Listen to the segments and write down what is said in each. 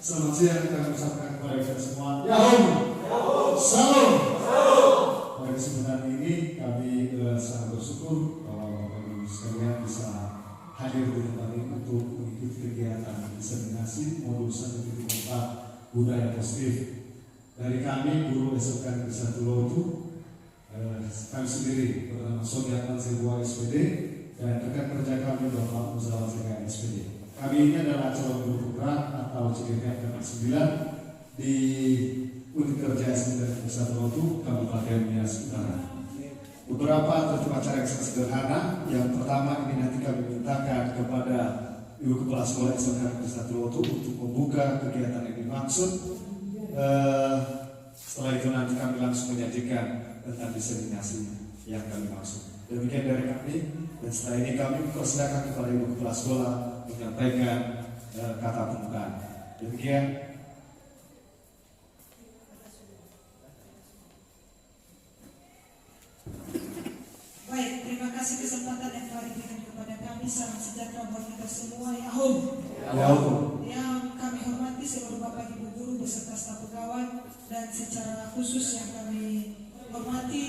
Selamat siang, kita ucapkan kepada kita semua. Yahoo! Salam! Pada kesempatan ini kami sangat bersyukur bahwa Bapak Ibu sekalian bisa hadir di tempat ini untuk mengikuti kegiatan diseminasi modul 1.4 budaya positif. Dari kami, guru SMK Negeri 1 Lotu, kami sendiri bernama Sogiatman Sebuah SPD dan rekan kerja kami Bapak Muzawa Segan SPD. Kami ini adalah calon guru putra atau CGT Angkatan 9 di Unit Kerja SMK Negeri 1 Lotu, Kabupaten Nias Utara. Beberapa tertib acara yang sangat sederhana. Yang pertama ini nanti kami mintakan kepada Ibu Kepala Sekolah SMK Negeri 1 Lotu untuk membuka kegiatan yang dimaksud. Setelah itu nanti kami langsung menyajikan tentang diseminasi yang kami maksud. Demikian dari kami, dan setelah ini kami mempersilakan kepada Ibu Kepala Sekolah menyampaikan kata pembukaan. Demikian. Baik, terima kasih kesempatan yang telah diberikan kepada kami. Salam sejahtera buat kita semua. Yahoo. Yang kami hormati seluruh Bapak Ibu guru beserta staf pegawai, dan secara khusus yang kami hormati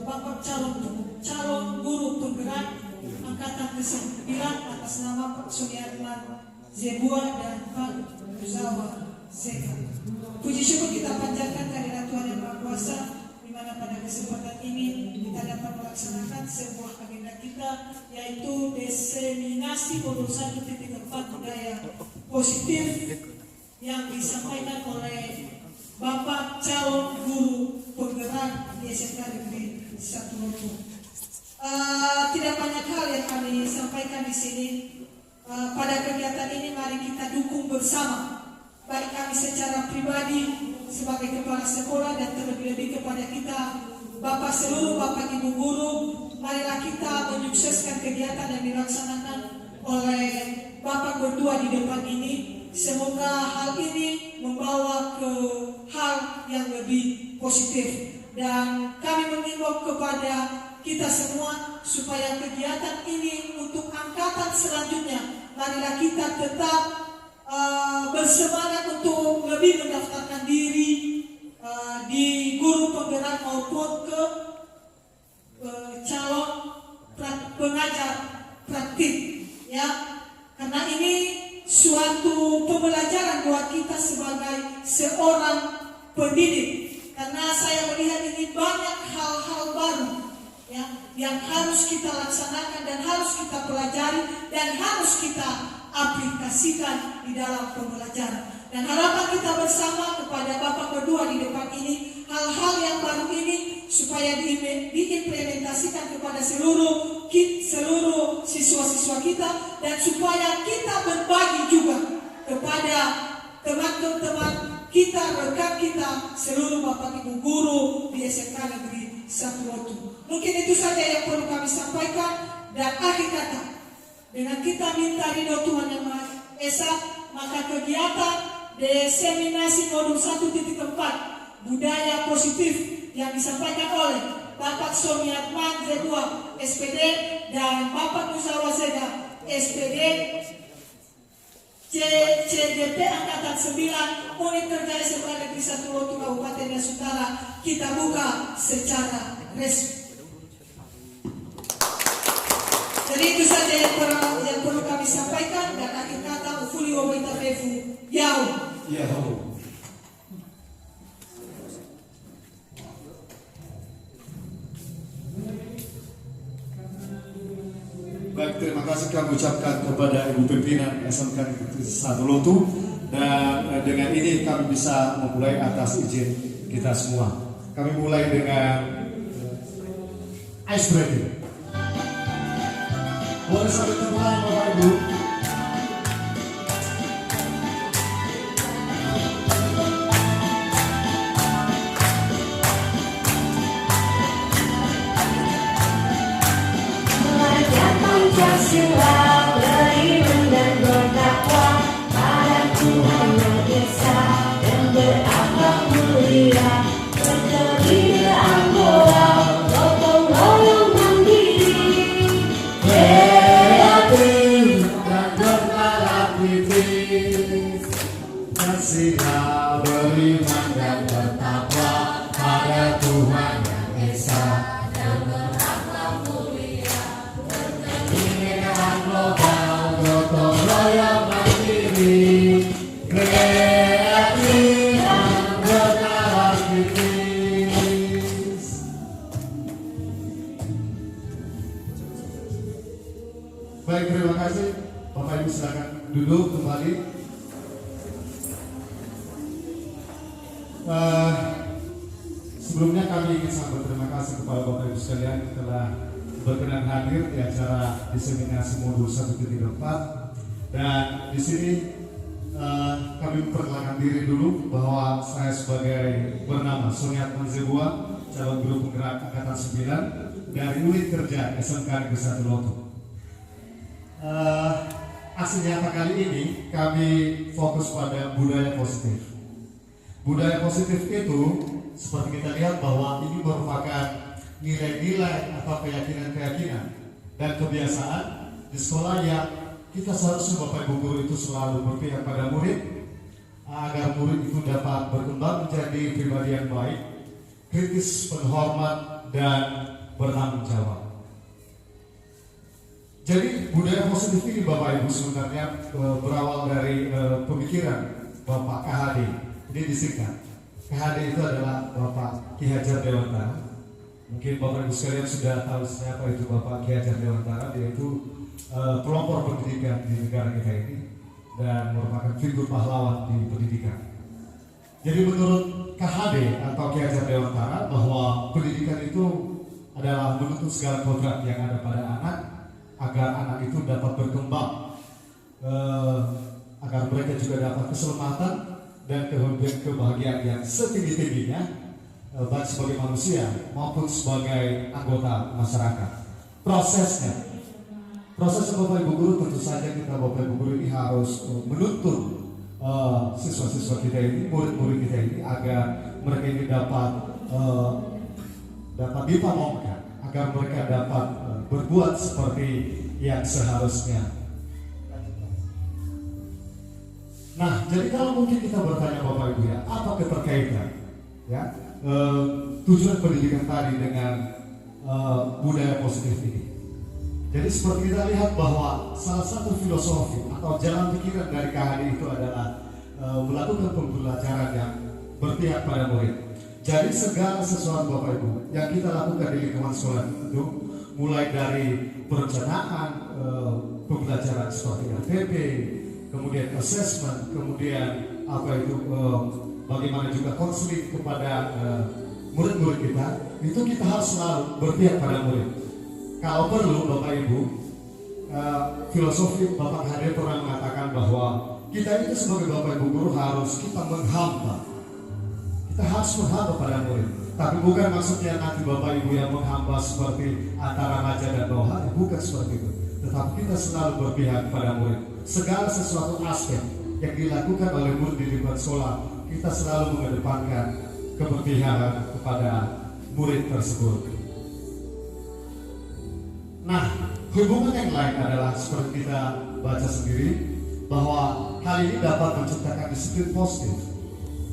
Bapak calon guru penggerak angkatan ke-9 atas nama Pak Sogiatman Zebua dan Pak Muzawa Segan. Puji syukur kita panjatkan kehadirat Tuhan Yang Maha Kuasa, di mana pada kesempatan ini kita dapat melaksanakan sebuah agenda kita, yaitu diseminasi modul 1.4 budaya positif yang disampaikan oleh Bapak calon guru penggerak di SMK Negeri 1 Lotu. Tidak banyak hal yang kami sampaikan di sini. Pada kegiatan ini mari kita dukung bersama, baik kami secara pribadi sebagai kepala sekolah dan terlebih-lebih kepada kita seluruh Bapak Ibu guru. Marilah kita menyukseskan kegiatan yang dilaksanakan oleh Bapak berdua di depan ini. Semoga hal ini membawa ke hal yang lebih positif, dan kami mengimbau kepada kita semua supaya kegiatan ini untuk angkatan selanjutnya, marilah kita tetap bersemangat untuk lebih mendaftarkan diri di guru penggerak maupun ke calon pengajar praktik, ya, karena ini suatu pembelajaran buat kita sebagai seorang pendidik. Karena saya melihat ini banyak hal-hal baru yang harus kita laksanakan dan harus kita pelajari dan harus kita aplikasikan di dalam pembelajaran. Dan harapan kita bersama kepada Bapak berdua di depan ini, hal-hal yang baru ini supaya diimplementasikan kepada seluruh siswa-siswa kita, dan supaya kita berbagi juga kepada teman-teman kita, rekan kita, seluruh Bapak Ibu guru di SMK Negeri 1 Lotu. Mungkin itu saja yang perlu kami sampaikan, dan akhir kata, dengan kita minta ridho Tuhan Yang Maha Esa, maka kegiatan diseminasi modul 1.4 budaya positif yang disampaikan oleh Bapak Sogiatman Zebua SPD dan Bapak Muzawa Segan SPD CGT Angkatan 9 Unit Kerja SMK Negeri 1 Lotu Kabupaten Nias Utara kita buka secara resmi. Jadi itu saja yang perlu kami sampaikan, dan akhir kata ufuli wa baitarefu Yahoo. Baik, terima kasih kami ucapkan kepada Ibu Pimpinan SMK Negeri 1 Lotu, dan dengan ini kami bisa memulai atas izin kita semua. Kami mulai dengan ice breaking. Boleh sampai temuan Bapak Ibu. Pancasila, beriman dan bertakwa pada Tuhan Yang Esa, dan berakhlak mulia, berterima Angola, gotong royong mandiri, kreatif. kasih. Bapak Ibu silakan duduk kembali. Sebelumnya kami ingin sangat berterima kasih kepada Bapak Ibu sekalian yang telah berkenan hadir di acara diseminasi modul 1.4. Dan di sini kami memperkenalkan diri dulu bahwa saya sebagai bernama Soniat Manzebua, calon guru penggerak angkatan 9 dari unit kerja SMK Negeri 1 Loto. Aksi nyata kali ini kami fokus pada budaya positif. Budaya positif itu seperti kita lihat bahwa ini merupakan nilai-nilai atau keyakinan-keyakinan dan kebiasaan di sekolah yang kita seharusnya Bapak Ibu guru itu selalu berpihak pada murid agar murid itu dapat berkembang menjadi pribadi yang baik, kritis, penghormat, dan bertanggung jawab. Jadi budaya positif ini Bapak Ibu sebenarnya berawal dari pemikiran Bapak KHD. Ini disingkat. KHD itu adalah Bapak Ki Hajar Dewantara. Mungkin Bapak Ibu sekalian sudah tahu siapa itu Bapak Ki Hajar Dewantara. Dia itu pelopor pendidikan di negara kita ini dan merupakan figur pahlawan di pendidikan. Jadi menurut KHD atau Ki Hajar Dewantara bahwa pendidikan itu adalah menuntut segala kodrat yang ada pada anak agar anak itu dapat berkembang, agar mereka juga dapat keselamatan dan kebahagiaan yang setinggi-tingginya baik sebagai manusia maupun sebagai anggota masyarakat. Proses Bapak Ibu guru tentu saja kita Bapak Ibu guru ini harus menuntun siswa-siswa kita ini, murid-murid kita ini agar mereka ini dapat dipamongkan, agar mereka dapat berbuat seperti yang seharusnya. Nah, jadi kalau mungkin kita bertanya Bapak Ibu ya, apa keterkaitan ya tujuan pendidikan tadi dengan budaya positif ini? Jadi seperti kita lihat bahwa salah satu filosofi atau jalan pikiran dari KHD itu adalah melakukan pembelajaran yang berpihak pada murid. Jadi segala sesuatu Bapak Ibu yang kita lakukan di lingkungan sekolah itu mulai dari perencanaan pembelajaran seperti LPP, kemudian assessment, kemudian bagaimana juga konseling kepada murid-murid kita, itu kita harus selalu berpihak pada murid. Kalau perlu Bapak Ibu, filosofi Bapak KHD pernah mengatakan bahwa kita itu sebagai Bapak Ibu guru harus kita menghamba. Kita harus menghamba pada murid. Tapi bukan maksudnya nanti Bapak Ibu yang menghamba seperti antara raja dan bawahan, bukan seperti itu. Tetapi kita selalu berpihak pada murid. Segala sesuatu aspek yang dilakukan oleh murid di lingkungan sekolah, kita selalu mengedepankan keberpihakan kepada murid tersebut. Nah, hubungan yang lain adalah seperti kita baca sendiri bahwa hal ini dapat menciptakan disiplin positif.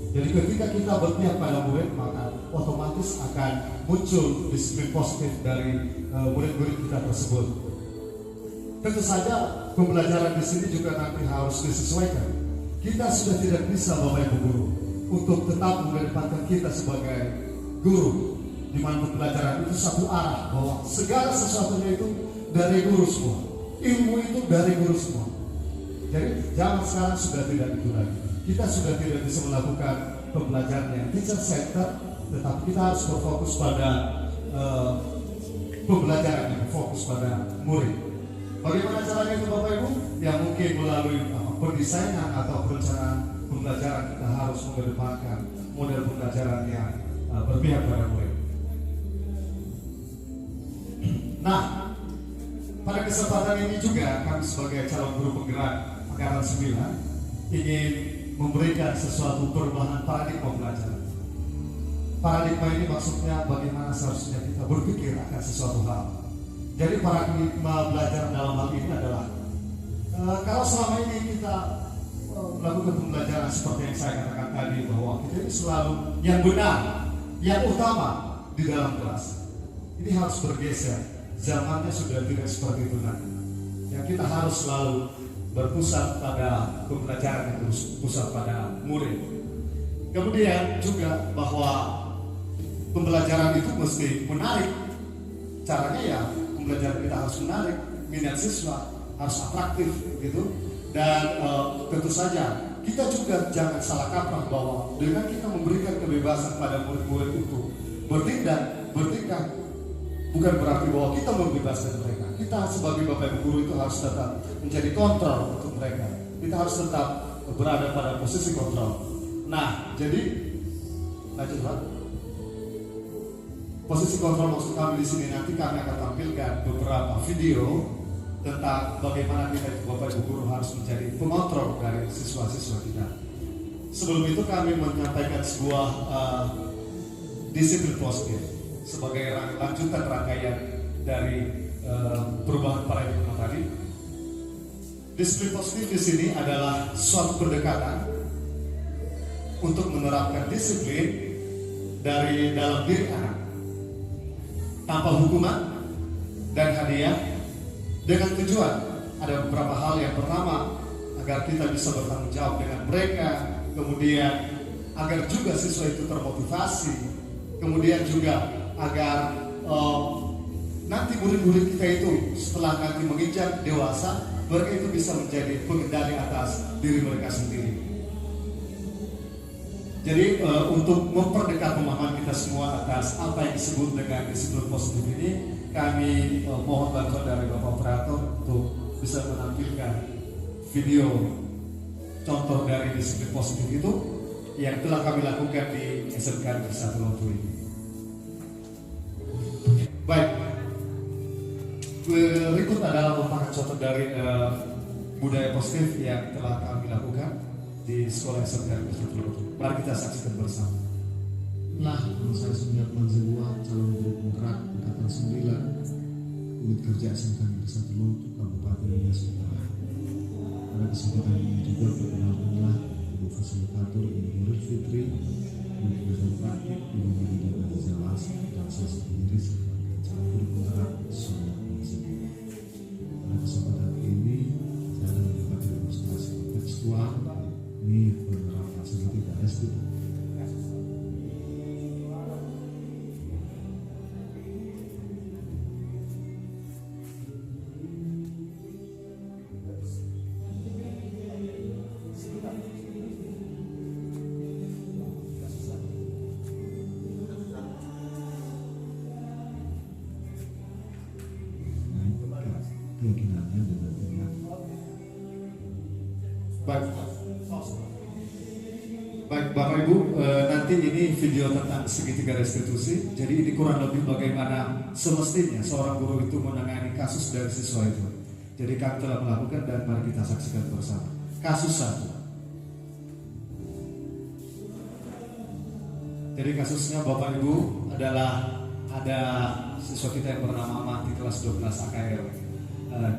Jadi ketika kita berpihak pada murid, maka otomatis akan muncul disiplin positif dari murid-murid kita tersebut. Tentu saja pembelajaran di sini juga nanti harus disesuaikan. Kita sudah tidak bisa Bapak Ibu guru untuk tetap mengedepankan kita sebagai guru, di mana pembelajaran itu satu arah, bahwa segala sesuatunya itu dari guru semua, ilmu itu dari guru semua. Jadi zaman sekarang sudah tidak itu lagi. Kita sudah tidak bisa melakukan pembelajaran yang teacher center, tetapi kita harus berfokus pada pembelajaran yang fokus pada murid. Bagaimana caranya itu Bapak Ibu? Ya mungkin melalui pendesainan atau perencanaan pembelajaran kita harus mengedepankan model pembelajaran yang berpihak pada murid. Nah, pada kesempatan ini juga kami sebagai calon guru penggerak angkatan 9 ingin memberikan sesuatu perubahan paradigma pembelajaran. Paradigma ini maksudnya bagaimana seharusnya kita berpikir akan sesuatu hal. Jadi paradigma belajar dalam hal ini adalah kalau selama ini kita melakukan pembelajaran seperti yang saya katakan tadi, bahwa kita ini selalu yang benar, yang utama di dalam kelas. Ini harus bergeser. Zamannya sudah tidak seperti itu lagi. Yang kita harus selalu berpusat pada pembelajaran yang berpusat pada murid. Kemudian juga bahwa pembelajaran itu mesti menarik. Caranya ya pembelajaran kita harus menarik minat siswa, harus atraktif gitu. Dan tentu saja kita juga jangan salah kaprah bahwa dengan kita memberikan kebebasan pada murid-murid itu bertindak bukan berarti bahwa kita membebaskan mereka. Kita sebagai bapak ibu guru itu harus tetap menjadi kontrol untuk mereka. Kita harus tetap berada pada posisi kontrol. Nah, jadi lanjut Pak. Posisi kontrol maksud kami di sini, nanti kami akan tampilkan beberapa video tentang bagaimana kita bapak ibu guru harus menjadi pengontrol dari siswa-siswa kita. Sebelum itu kami menyampaikan sebuah disiplin positif sebagai lanjutan rangkaian dari perubahan paradigma tadi. Disiplin positif di sini adalah suatu pendekatan untuk menerapkan disiplin dari dalam diri anak tanpa hukuman dan hadiah, dengan tujuan ada beberapa hal. Yang pertama, agar kita bisa bertanggung jawab dengan mereka, kemudian agar juga siswa itu termotivasi, kemudian juga agar nanti murid-murid kita itu setelah nanti menginjak dewasa, mereka itu bisa menjadi pengendali atas diri mereka sendiri. Jadi untuk memperdekat pemahaman kita semua atas apa yang disebut dengan disiplin positif ini, kami mohon bantuan dari Bapak Operator untuk bisa menampilkan video contoh dari disiplin positif itu yang telah kami lakukan di SMK Negeri 1 Lotu ini. Baik, berikut adalah merupakan contoh dari budaya positif yang telah kami lakukan di sekolah SMK Negeri 1 Lotu. Mari kita saksikan bersama. Nama saya Sumiatman Zebua, calon guru penggerak angkatan 9 unit kerja SMK Negeri 1 Lotu, Kabupaten Nias Utara. Pada kesempatan ini juga perkenalkanlah Ibu Fasilitator Ibu Nurul Fitri, Ibu Belajar Praktik, Ibu Meridia Belajar Lasi, dan saya sendiri sebagai calon guru penggerak Sumiatman Zebua. Pada kesempatan ini saya akan memberikan demonstrasi kontekstual ini penerapan sensitif dan estetik. Keyakinannya dan Baik Bapak Ibu, nanti ini video tentang segitiga restitusi. Jadi ini kurang lebih bagaimana semestinya seorang guru itu menangani kasus dari siswa itu. Jadi kami telah melakukan dan mari kita saksikan bersama. Kasus 1. Jadi kasusnya Bapak Ibu adalah ada siswa kita yang bernama Ahmad di kelas 12 AKL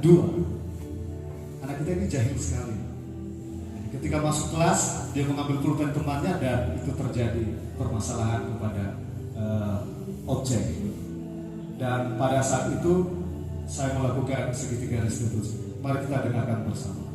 2. Anak kita ini jahil sekali. Ketika masuk kelas, dia mengambil pulpen temannya dan itu terjadi permasalahan kepada objek. Dan pada saat itu saya melakukan segitiga restitusi. Mari kita dengarkan bersama.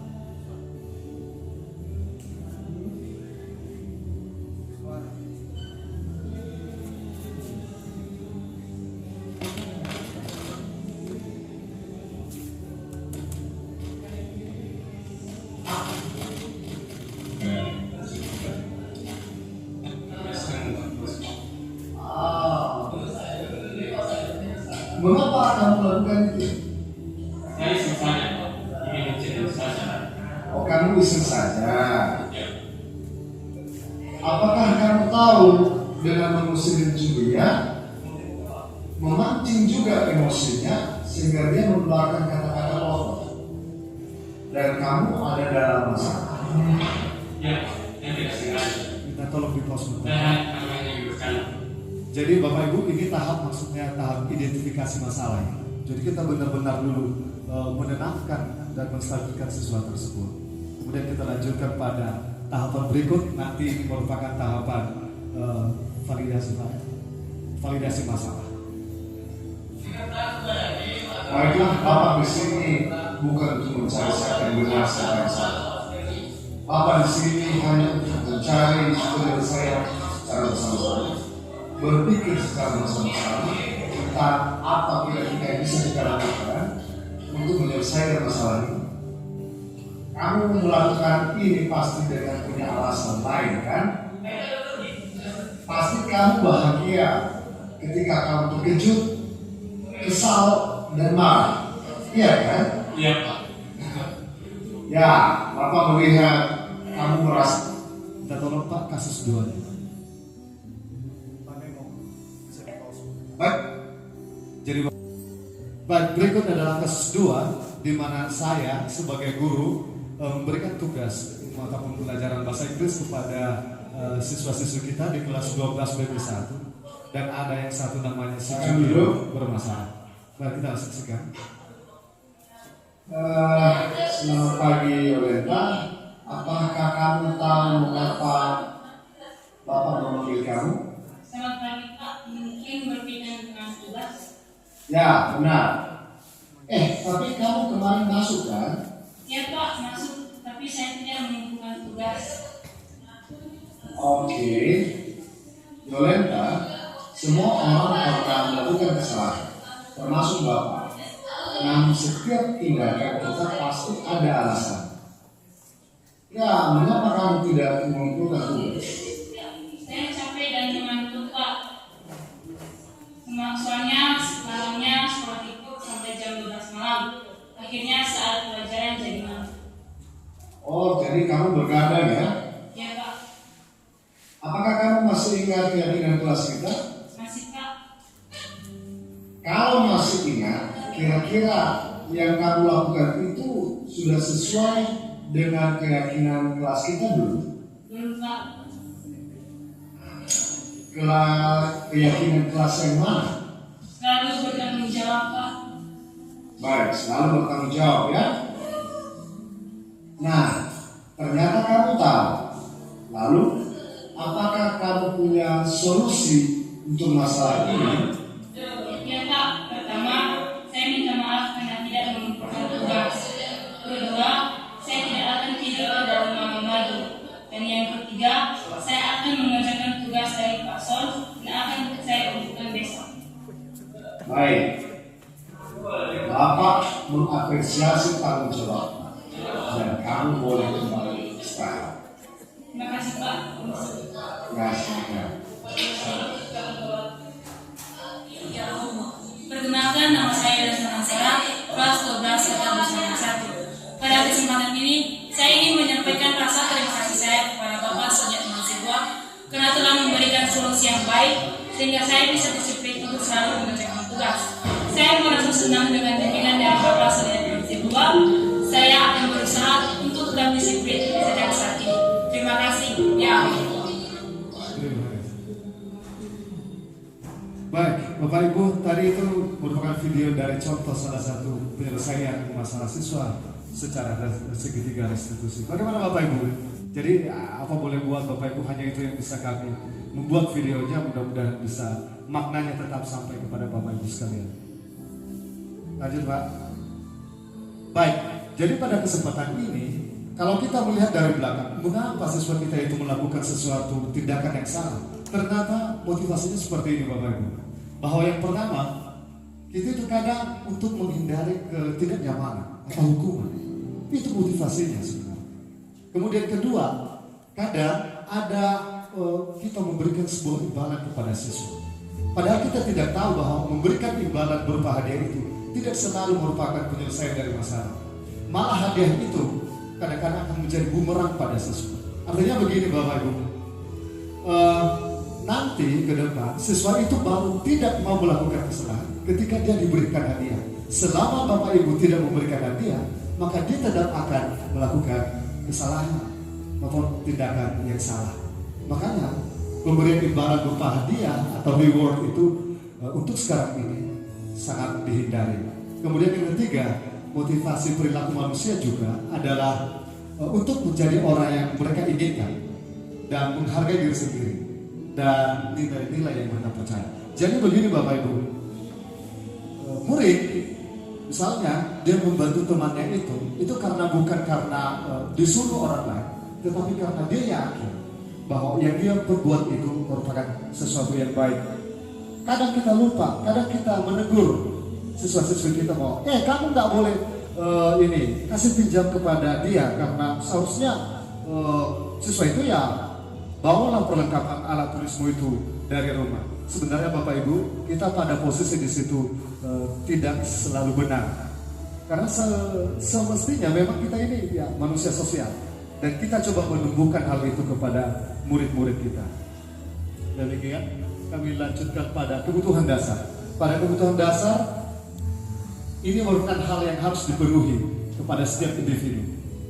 Mengapa Anda melakukan itu? Saya iseng saja, ingin mencari saja. Oh, kamu iseng saja. Apakah kamu tahu dengan mengusir Julia memancing juga emosinya sehingga dia mengeluarkan kata-kata kotor dan kamu ada dalam masalah? Ya, yang tidak sengaja. Kita tolong di pause bentar. Dan namanya bercanda. Jadi Bapak Ibu, ini tahap maksudnya tahap identifikasi masalah ya. Jadi kita benar-benar dulu menenangkan dan menstabilkan siswa tersebut. Kemudian kita lanjutkan pada tahapan berikut, nanti ini merupakan tahapan validasi masalah. Baiklah, Bapak di sini bukan untuk mencari siapa yang benar siapa yang salah. Bapak di sini hanya untuk mencari saudara saya secara bersama-sama, berpikir secara bersama-sama tentang apa kira-kira yang bisa kita lakukan untuk menyelesaikan masalah ini. Kamu melakukan ini pasti dengan punya alasan lain, kan? Pasti kamu bahagia ketika kamu terkejut, kesal, dan marah. Iya kan? Iya, Pak. Ya, Bapak melihat kamu merasa. Kita tolong Pak kasus 2 nya. Baik. Jadi baik, berikut adalah kasus 2 di mana saya sebagai guru memberikan tugas ataupun pelajaran bahasa Inggris kepada siswa-siswi kita di kelas 12 BP1 dan ada yang satu namanya si Julio bermasalah. Mari kita saksikan. Selamat pagi Yolanda. Apakah kamu tahu mengapa Bapak memanggil kamu? Selamat pagi Pak, mungkin berkaitan dengan tugas. Ya, benar. Tapi kamu kemarin masuk kan? Ya Pak, masuk, tapi saya tidak mengumpulkan tugas. Oke. Yolanda, semua orang pernah melakukan kesalahan, termasuk Bapak. Namun setiap tindakan kita pasti ada alasan. Ya, mengapa kamu tidak mengumpulkan tugas? Saya capek dan mengantuk Pak. Soalnya malamnya sekolah ikut sampai jam 12 malam. Akhirnya saat pelajaran jadi malam. Oh, jadi kamu bergadang ya? Ya Pak, Apakah kamu masih ingat keyakinan kelas kita? masih Pak. Kalau masih ingat, kira-kira yang kamu lakukan itu sudah sesuai dengan keyakinan kelas kita belum? Belum Pak. Keyakinan kelas yang mana? Selalu bertanggung jawab Pak. Baik, selalu bertanggung jawab ya. Nah, ternyata kamu tahu. Lalu, apakah kamu punya solusi untuk masalah ini? Ya Pak, pertama saya minta maaf karena tidak mengumpulkan tugas. Kedua, saya tidak akan tidur dalam malam lagi. Dan yang ketiga, saya akan mengerjakan tugas dari Pak Sol dan akan saya umpulkan besok. Baik, Bapak mengapresiasi tanggung jawab dan kamu boleh kembali istirahat. Terima kasih Pak. Ya, silakan. Perkenalkan, nama saya Desmond Ansela, kelas 12 Kampus 1. Pada kesempatan ini, saya ingin menyampaikan rasa terima kasih saya kepada Bapak Sojat Mahasiswa karena telah memberikan solusi yang baik sehingga saya bisa disiplin untuk selalu mengerjakan tugas. Saya merasa senang dengan bimbingan dari Bapak Sojat Mahasiswa. Saya akan berusaha untuk tetap disiplin sejak saat ini. Terima kasih. Ya. Baik, Bapak Ibu, tadi itu merupakan video dari contoh salah satu penyelesaian masalah siswa secara segitiga restitusi. Bagaimana Bapak Ibu? Jadi apa boleh buat Bapak Ibu, hanya itu yang bisa kami membuat videonya, mudah-mudahan bisa maknanya tetap sampai kepada Bapak Ibu sekalian. Lanjut Pak. Baik, jadi pada kesempatan ini kalau kita melihat dari belakang, mengapa siswa kita itu melakukan sesuatu tindakan yang salah? Ternyata motivasinya seperti ini Bapak Ibu. Bahwa yang pertama, kita itu kadang untuk menghindari ketidaknyamanan atau hukuman. Itu motivasinya sebenarnya. Kemudian kedua, kadang ada kita memberikan sebuah imbalan kepada siswa. Padahal kita tidak tahu bahwa memberikan imbalan berupa hadiah itu tidak selalu merupakan penyelesaian dari masalah. Malah hadiah itu kadang-kadang akan menjadi bumerang pada siswa. Artinya begini Bapak Ibu, nanti ke depan siswa itu baru tidak mau melakukan kesalahan ketika dia diberikan hadiah. Selama Bapak Ibu tidak memberikan hadiah, maka dia tetap akan melakukan kesalahan maupun tindakan yang salah. Makanya pemberian imbalan berupa hadiah atau reward itu untuk sekarang ini sangat dihindari. Kemudian yang ketiga, motivasi perilaku manusia juga adalah untuk menjadi orang yang mereka inginkan dan menghargai diri sendiri dan nilai-nilai yang mereka percaya. Jadi begini Bapak Ibu, murid misalnya dia membantu temannya itu karena bukan karena disuruh orang lain, tetapi karena dia yakin bahwa yang dia perbuat itu merupakan sesuatu yang baik. Kadang kita lupa, kadang kita menegur siswa-siswi kita bahwa kamu nggak boleh ini kasih pinjam kepada dia, karena seharusnya siswa itu ya bawalah perlengkapan alat tulismu itu dari rumah. Sebenarnya Bapak Ibu, kita pada posisi di situ tidak selalu benar, karena semestinya memang kita ini ya manusia sosial, dan kita coba menumbuhkan hal itu kepada murid-murid kita. Demikian kami lanjutkan pada kebutuhan dasar. Pada kebutuhan dasar ini merupakan hal yang harus dipenuhi kepada setiap individu,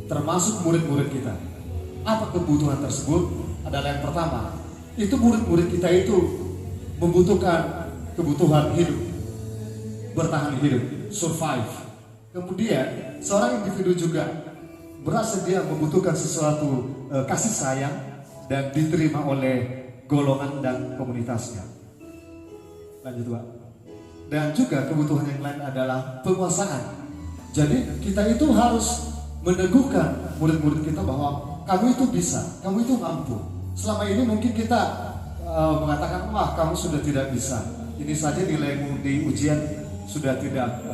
termasuk murid-murid kita. Apa kebutuhan tersebut? Adalah yang pertama, itu murid-murid kita itu membutuhkan kebutuhan hidup, bertahan hidup, survive. Kemudian seorang individu juga merasa dia membutuhkan sesuatu kasih sayang dan diterima oleh golongan dan komunitasnya. Lanjut Pak. Dan juga kebutuhan yang lain adalah penguasaan. Jadi kita itu harus meneguhkan murid-murid kita bahwa kamu itu bisa, kamu itu mampu. Selama ini mungkin kita mengatakan, wah kamu sudah tidak bisa, ini saja nilaimu di ujian sudah tidak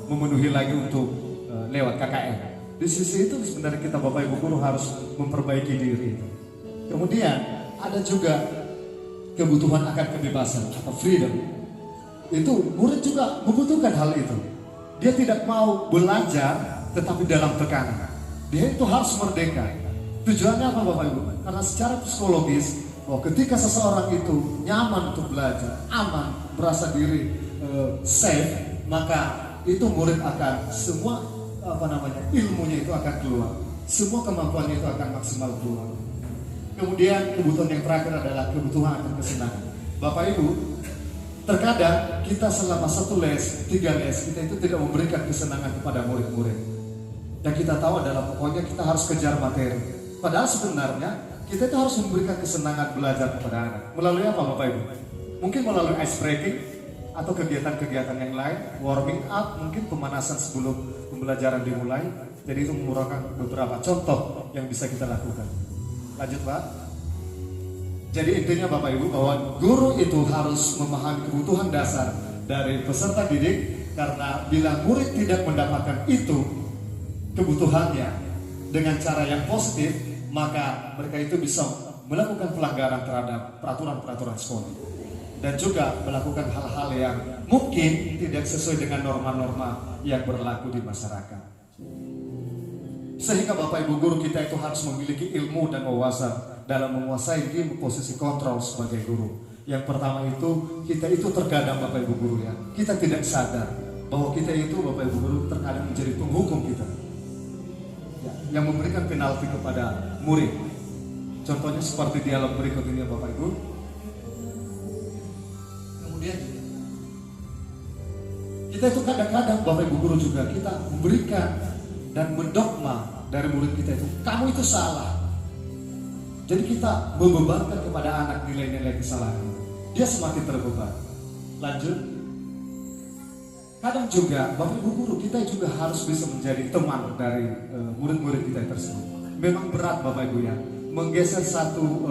memenuhi lagi untuk lewat KKN. Di sisi itu sebenarnya kita Bapak Ibu guru harus memperbaiki diri. Kemudian ada juga kebutuhan akan kebebasan atau freedom. Itu murid juga membutuhkan hal itu. Dia tidak mau belajar tetapi dalam tekanan. Dia itu harus merdeka. Tujuannya apa Bapak Ibu? Karena secara psikologis bahwa ketika seseorang itu nyaman untuk belajar, aman, merasa diri safe, maka itu murid akan semua ilmunya itu akan keluar, semua kemampuannya itu akan maksimal keluar. Kemudian kebutuhan yang terakhir adalah kebutuhan akan kesenangan. Bapak Ibu, terkadang kita selama 1 les, 3 les, kita itu tidak memberikan kesenangan kepada murid-murid. Yang kita tahu adalah pokoknya kita harus kejar materi. Padahal sebenarnya kita itu harus memberikan kesenangan belajar kepada anak. Melalui apa Bapak Ibu? Mungkin melalui ice breaking atau kegiatan-kegiatan yang lain, warming up, mungkin pemanasan sebelum pembelajaran dimulai. Jadi itu merupakan beberapa contoh yang bisa kita lakukan. Lanjut Pak. Jadi intinya Bapak Ibu bahwa guru itu harus memahami kebutuhan dasar dari peserta didik, karena bila murid tidak mendapatkan itu kebutuhannya dengan cara yang positif, maka mereka itu bisa melakukan pelanggaran terhadap peraturan-peraturan sekolah dan juga melakukan hal-hal yang mungkin tidak sesuai dengan norma-norma yang berlaku di masyarakat. Sehingga Bapak Ibu guru kita itu harus memiliki ilmu dan wawasan dalam menguasai di posisi kontrol sebagai guru. Yang pertama itu, kita itu terkadang Bapak Ibu guru ya, kita tidak sadar bahwa kita itu Bapak Ibu guru terkadang menjadi penghukum kita ya, yang memberikan penalti kepada murid. Contohnya seperti dialog berikut ini Bapak Ibu. Kemudian kita itu kadang-kadang Bapak Ibu guru juga kita memberikan dan mendogma dari murid kita itu, kamu itu salah. Jadi kita membebankan kepada anak nilai-nilai kesalahan. Dia semakin terbeban. Lanjut. Kadang juga Bapak Ibu guru kita juga harus bisa menjadi teman dari murid-murid kita tersebut. Memang berat Bapak Ibu ya, menggeser satu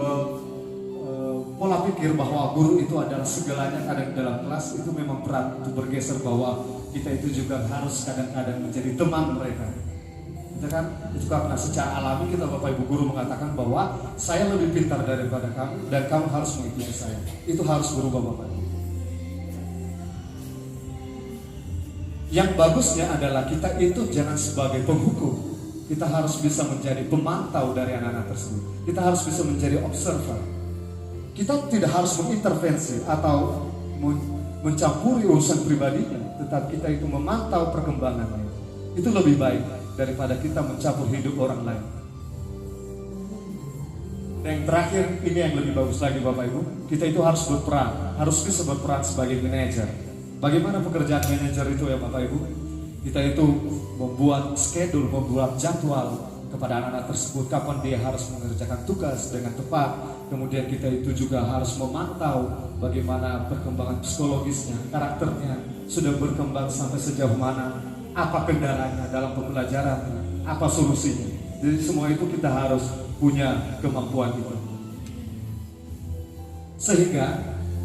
pola pikir bahwa guru itu adalah segalanya kadang dalam kelas, itu memang berat untuk bergeser bahwa kita itu juga harus kadang-kadang menjadi teman mereka. Kan? Itu karena secara alami kita Bapak Ibu guru mengatakan bahwa saya lebih pintar daripada kamu dan kamu harus mengikuti saya. Itu harus berubah Bapak Ibu. Yang bagusnya adalah kita itu jangan sebagai penghukum. Kita harus bisa menjadi pemantau dari anak-anak tersebut. Kita harus bisa menjadi observer. Kita tidak harus mengintervensi atau mencampuri urusan pribadinya, tetapi kita itu memantau perkembangannya. Itu lebih baik daripada kita mencampur hidup orang lain. Dan yang terakhir, ini yang lebih bagus lagi Bapak Ibu, kita itu harus berperan, harus bisa berperan sebagai manajer. Bagaimana pekerjaan manajer itu ya Bapak Ibu? Kita itu membuat schedule, membuat jadwal kepada anak-anak tersebut kapan dia harus mengerjakan tugas dengan tepat. Kemudian kita itu juga harus memantau bagaimana perkembangan psikologisnya, karakternya sudah berkembang sampai sejauh mana, apa kendalanya dalam pembelajaran, apa solusinya. Jadi semua itu kita harus punya kemampuan itu. Sehingga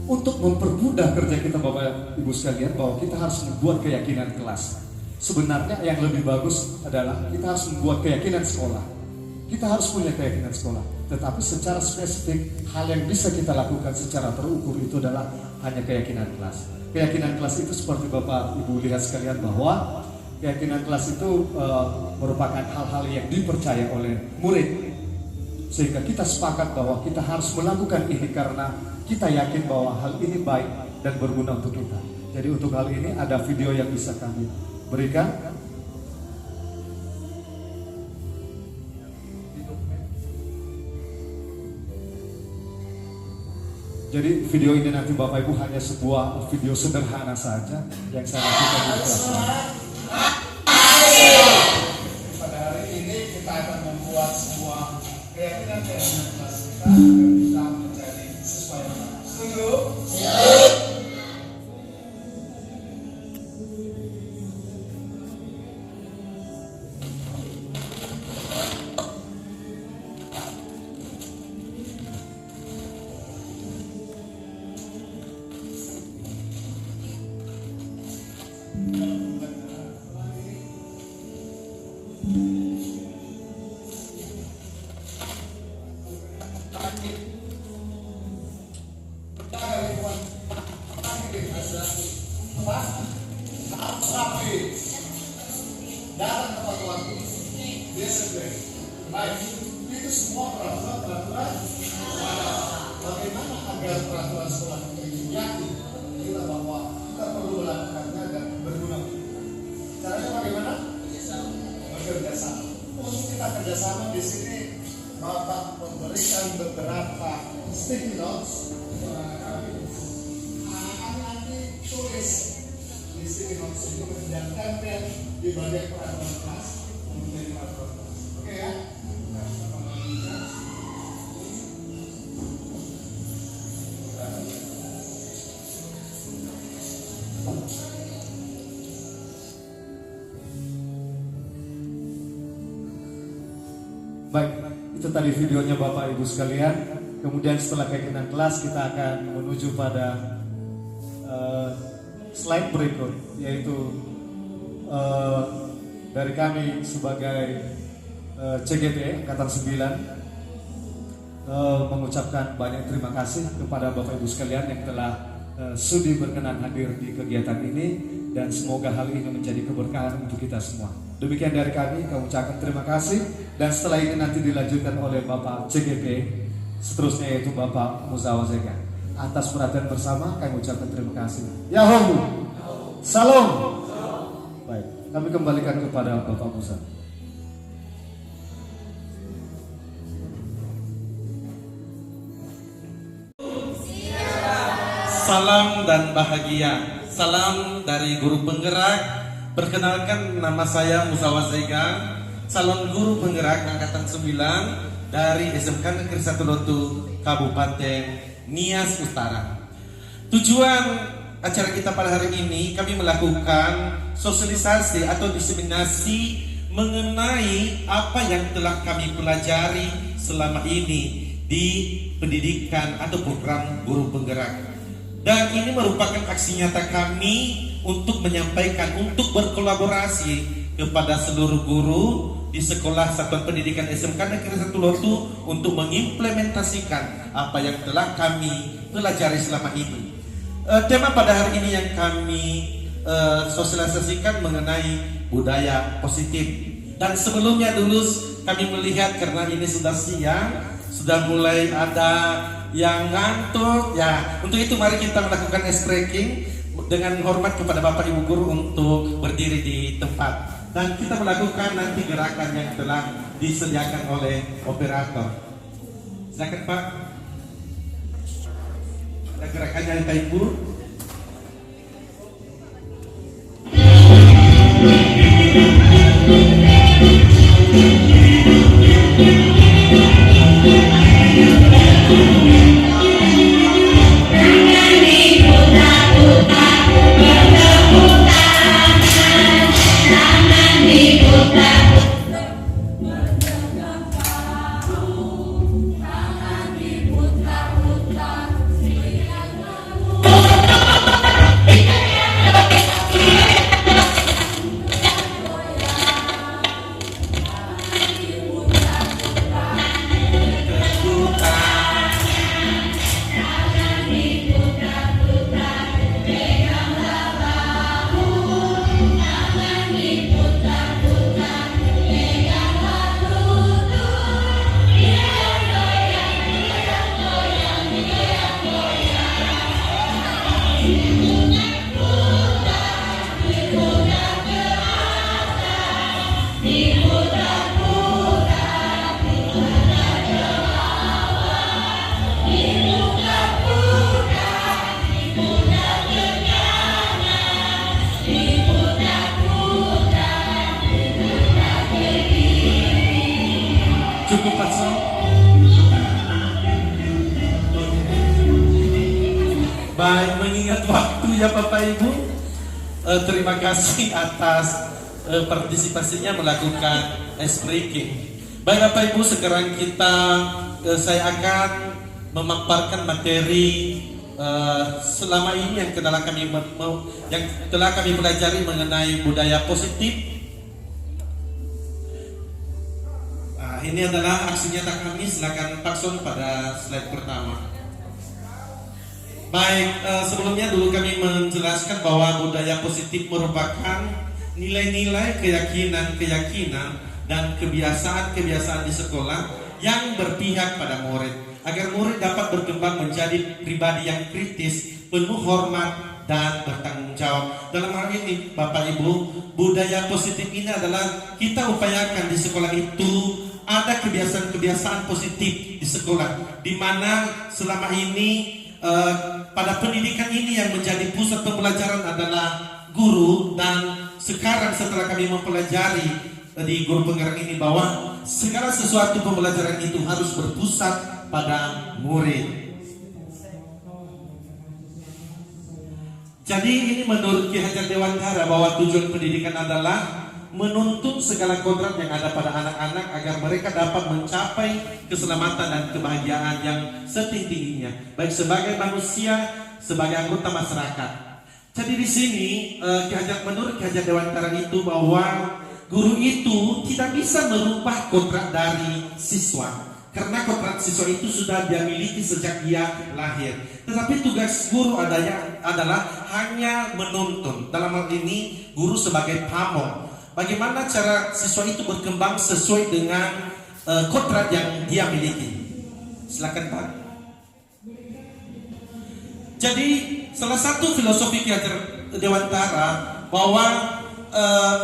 untuk mempermudah kerja kita Bapak Ibu sekalian, bahwa kita harus membuat keyakinan kelas. Sebenarnya yang lebih bagus adalah kita harus membuat keyakinan sekolah. Kita harus punya keyakinan sekolah. Tetapi secara spesifik, hal yang bisa kita lakukan secara terukur itu adalah hanya keyakinan kelas. Keyakinan kelas itu seperti Bapak Ibu lihat sekalian, bahwa keyakinan kelas itu merupakan hal-hal yang dipercaya oleh murid. Sehingga kita sepakat bahwa kita harus melakukan ini karena kita yakin bahwa hal ini baik dan berguna untuk kita. Jadi untuk hal ini ada video yang bisa kami berikan. Jadi video ini nanti Bapak Ibu hanya sebuah video sederhana saja yang saya lakukan di kelas. Pada hari ini kita akan membuat sebuah keyakinan kelas kita agar bisa menjadi sesuai dengan. Setuju? Baik, itu semua peraturan. Bagaimana agar peraturan sekolah itu yakin kita bahwa kita perlu melakukannya dan berguna. Caranya bagaimana? Bekerja sama. Untuk kita kerjasama di sini, Bapak memberikan beberapa sticky notes. Anak-anak nanti tulis di sticky notes ini dan tempel di bagian peraturan kelas menjadi peraturan kelas. Oke ya? Baik, itu tadi videonya Bapak Ibu sekalian. Kemudian setelah keyakinan kelas kita akan menuju pada slide berikut, yaitu dari kami sebagai CGP Angkatan 9 mengucapkan banyak terima kasih kepada Bapak Ibu sekalian yang telah sudi berkenan hadir di kegiatan ini, dan semoga hal ini menjadi keberkahan untuk kita semua. Demikian dari kami ucapkan terima kasih, dan setelah ini nanti dilanjutkan oleh Bapak CGP, seterusnya yaitu Bapak Muzawazega. Atas perhatian bersama kami ucapkan terima kasih. Yahoo, salam. Baik, kami kembalikan kepada Bapak Musa. Salam dan bahagia. Salam dari guru penggerak. Perkenalkan, nama saya Muzawazega, calon guru penggerak Angkatan 9 dari SMK Negeri 1 Lotu, Kabupaten Nias Utara. Tujuan acara kita pada hari ini, kami melakukan sosialisasi atau diseminasi mengenai apa yang telah kami pelajari selama ini di pendidikan atau program guru penggerak. Dan ini merupakan aksi nyata kami untuk menyampaikan, untuk berkolaborasi kepada seluruh guru di Sekolah Satuan Pendidikan SMK Negeri 1 Lotu untuk mengimplementasikan apa yang telah kami pelajari selama ini. Tema pada hari ini yang kami sosialisasikan mengenai budaya positif. Dan sebelumnya dulu kami melihat, karena ini sudah siang, sudah mulai ada yang ngantuk ya. Untuk itu mari kita melakukan ice breaking dengan hormat kepada Bapak Ibu guru untuk berdiri di tempat, dan kita melakukan nanti gerakan yang telah disediakan oleh operator. Silakan Pak. Ada gerakannya Bapak Ibu. Cukup Pak. Baik, mengingat waktu ya Bapak Ibu, terima kasih atas partisipasinya melakukan ice breaking. Baik Bapak Ibu, sekarang saya akan memaparkan materi selama ini yang telah kami pelajari mengenai budaya positif. Ini adalah aksi nyata kami. Silakan Pak Son pada slide pertama. Baik, sebelumnya dulu kami menjelaskan bahwa budaya positif merupakan nilai-nilai, keyakinan dan kebiasaan-kebiasaan di sekolah yang berpihak pada murid, agar murid dapat berkembang menjadi pribadi yang kritis, penuh hormat dan bertanggung jawab. Dalam hal ini Bapak Ibu, budaya positif ini adalah kita upayakan di sekolah itu ada kebiasaan-kebiasaan positif di sekolah, di mana selama ini pada pendidikan ini yang menjadi pusat pembelajaran adalah guru. Dan sekarang setelah kami mempelajari di guru penggerak ini bahwa segala sesuatu pembelajaran itu harus berpusat pada murid. Jadi ini menurut Ki Hajar Dewantara bahwa tujuan pendidikan adalah menuntut segala kodrat yang ada pada anak-anak agar mereka dapat mencapai keselamatan dan kebahagiaan yang setinggi-tingginya, baik sebagai manusia, sebagai anggota masyarakat. Jadi di sini menurut Ki Hajar Dewantara itu bahwa guru itu tidak bisa merubah kodrat dari siswa, karena kodrat siswa itu sudah dia miliki sejak dia lahir. Tetapi tugas guru adalah hanya menuntun. Dalam hal ini guru sebagai pamong. Bagaimana cara siswa itu berkembang sesuai dengan kodrat yang dia miliki. Silakan Pak. Jadi salah satu filosofi Ki Hajar Dewantara bahwa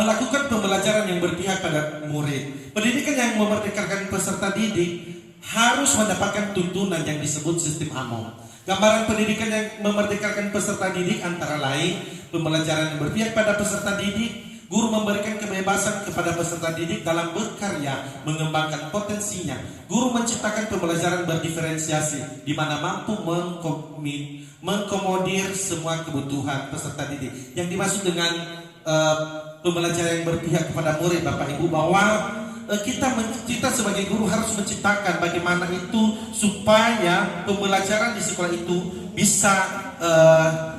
melakukan pembelajaran yang berpihak pada murid. Pendidikan yang memerdekakan peserta didik harus mendapatkan tuntunan yang disebut sistem AMO. Gambaran pendidikan yang memerdekakan peserta didik antara lain pembelajaran yang berpihak pada peserta didik. Guru memberikan kebebasan kepada peserta didik dalam berkarya, mengembangkan potensinya. Guru menciptakan pembelajaran berdiferensiasi, di mana mampu mengkomodir semua kebutuhan peserta didik. Yang dimaksud dengan pembelajaran yang berpihak kepada murid, Bapak Ibu, bahwa kita sebagai guru harus menciptakan bagaimana itu supaya pembelajaran di sekolah itu bisa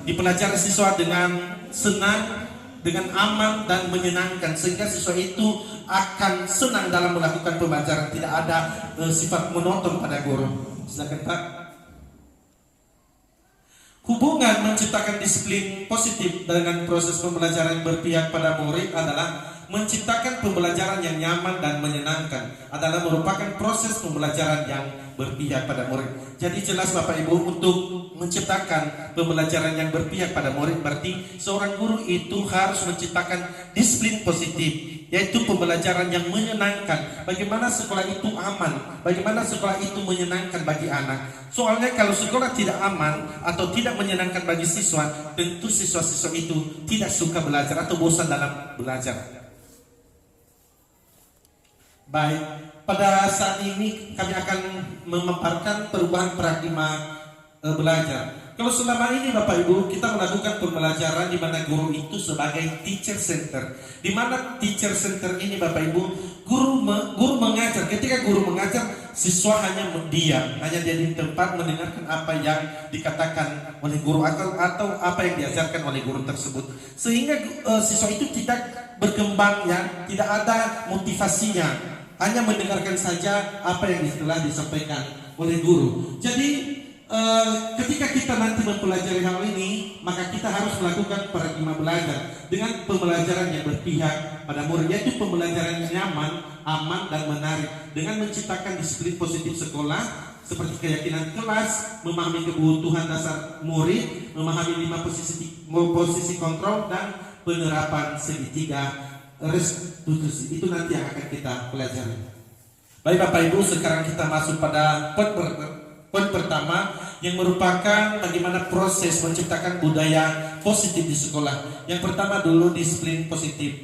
dipelajari siswa dengan senang, dengan aman dan menyenangkan, sehingga siswa itu akan senang dalam melakukan pembelajaran, tidak ada sifat monoton pada guru. Silakan Pak. Hubungan menciptakan disiplin positif dengan proses pembelajaran yang berpihak pada murid adalah menciptakan pembelajaran yang nyaman dan menyenangkan, adalah merupakan proses pembelajaran yang berpihak pada murid. Jadi jelas Bapak Ibu, untuk menciptakan pembelajaran yang berpihak pada murid berarti seorang guru itu harus menciptakan disiplin positif, yaitu pembelajaran yang menyenangkan. Bagaimana sekolah itu aman, bagaimana sekolah itu menyenangkan bagi anak. Soalnya kalau sekolah tidak aman atau tidak menyenangkan bagi siswa, tentu siswa-siswa itu tidak suka belajar atau bosan dalam belajar. Baik, pada saat ini kami akan memaparkan perubahan paradigma belajar. Kalau selama ini Bapak Ibu kita melakukan pembelajaran di mana guru itu sebagai teacher center, di mana teacher center ini Bapak Ibu guru mengajar. Ketika guru mengajar, siswa hanya diam, hanya dia di tempat mendengarkan apa yang dikatakan oleh guru atau apa yang diajarkan oleh guru tersebut, sehingga siswa itu tidak berkembang, ya, tidak ada motivasinya, hanya mendengarkan saja apa yang telah disampaikan oleh guru. Jadi ketika kita nanti mempelajari hal ini, maka kita harus melakukan paradigma belajar dengan pembelajaran yang berpihak pada murid, yaitu pembelajaran yang nyaman, aman, dan menarik, dengan menciptakan disiplin positif sekolah seperti keyakinan kelas, memahami kebutuhan dasar murid, memahami 5 posisi kontrol, dan penerapan segitiga restitusi. Itu nanti yang akan kita pelajari. Baik Bapak Ibu, sekarang kita masuk pada poin pertama yang merupakan bagaimana proses menciptakan budaya positif di sekolah. Yang pertama dulu disiplin positif.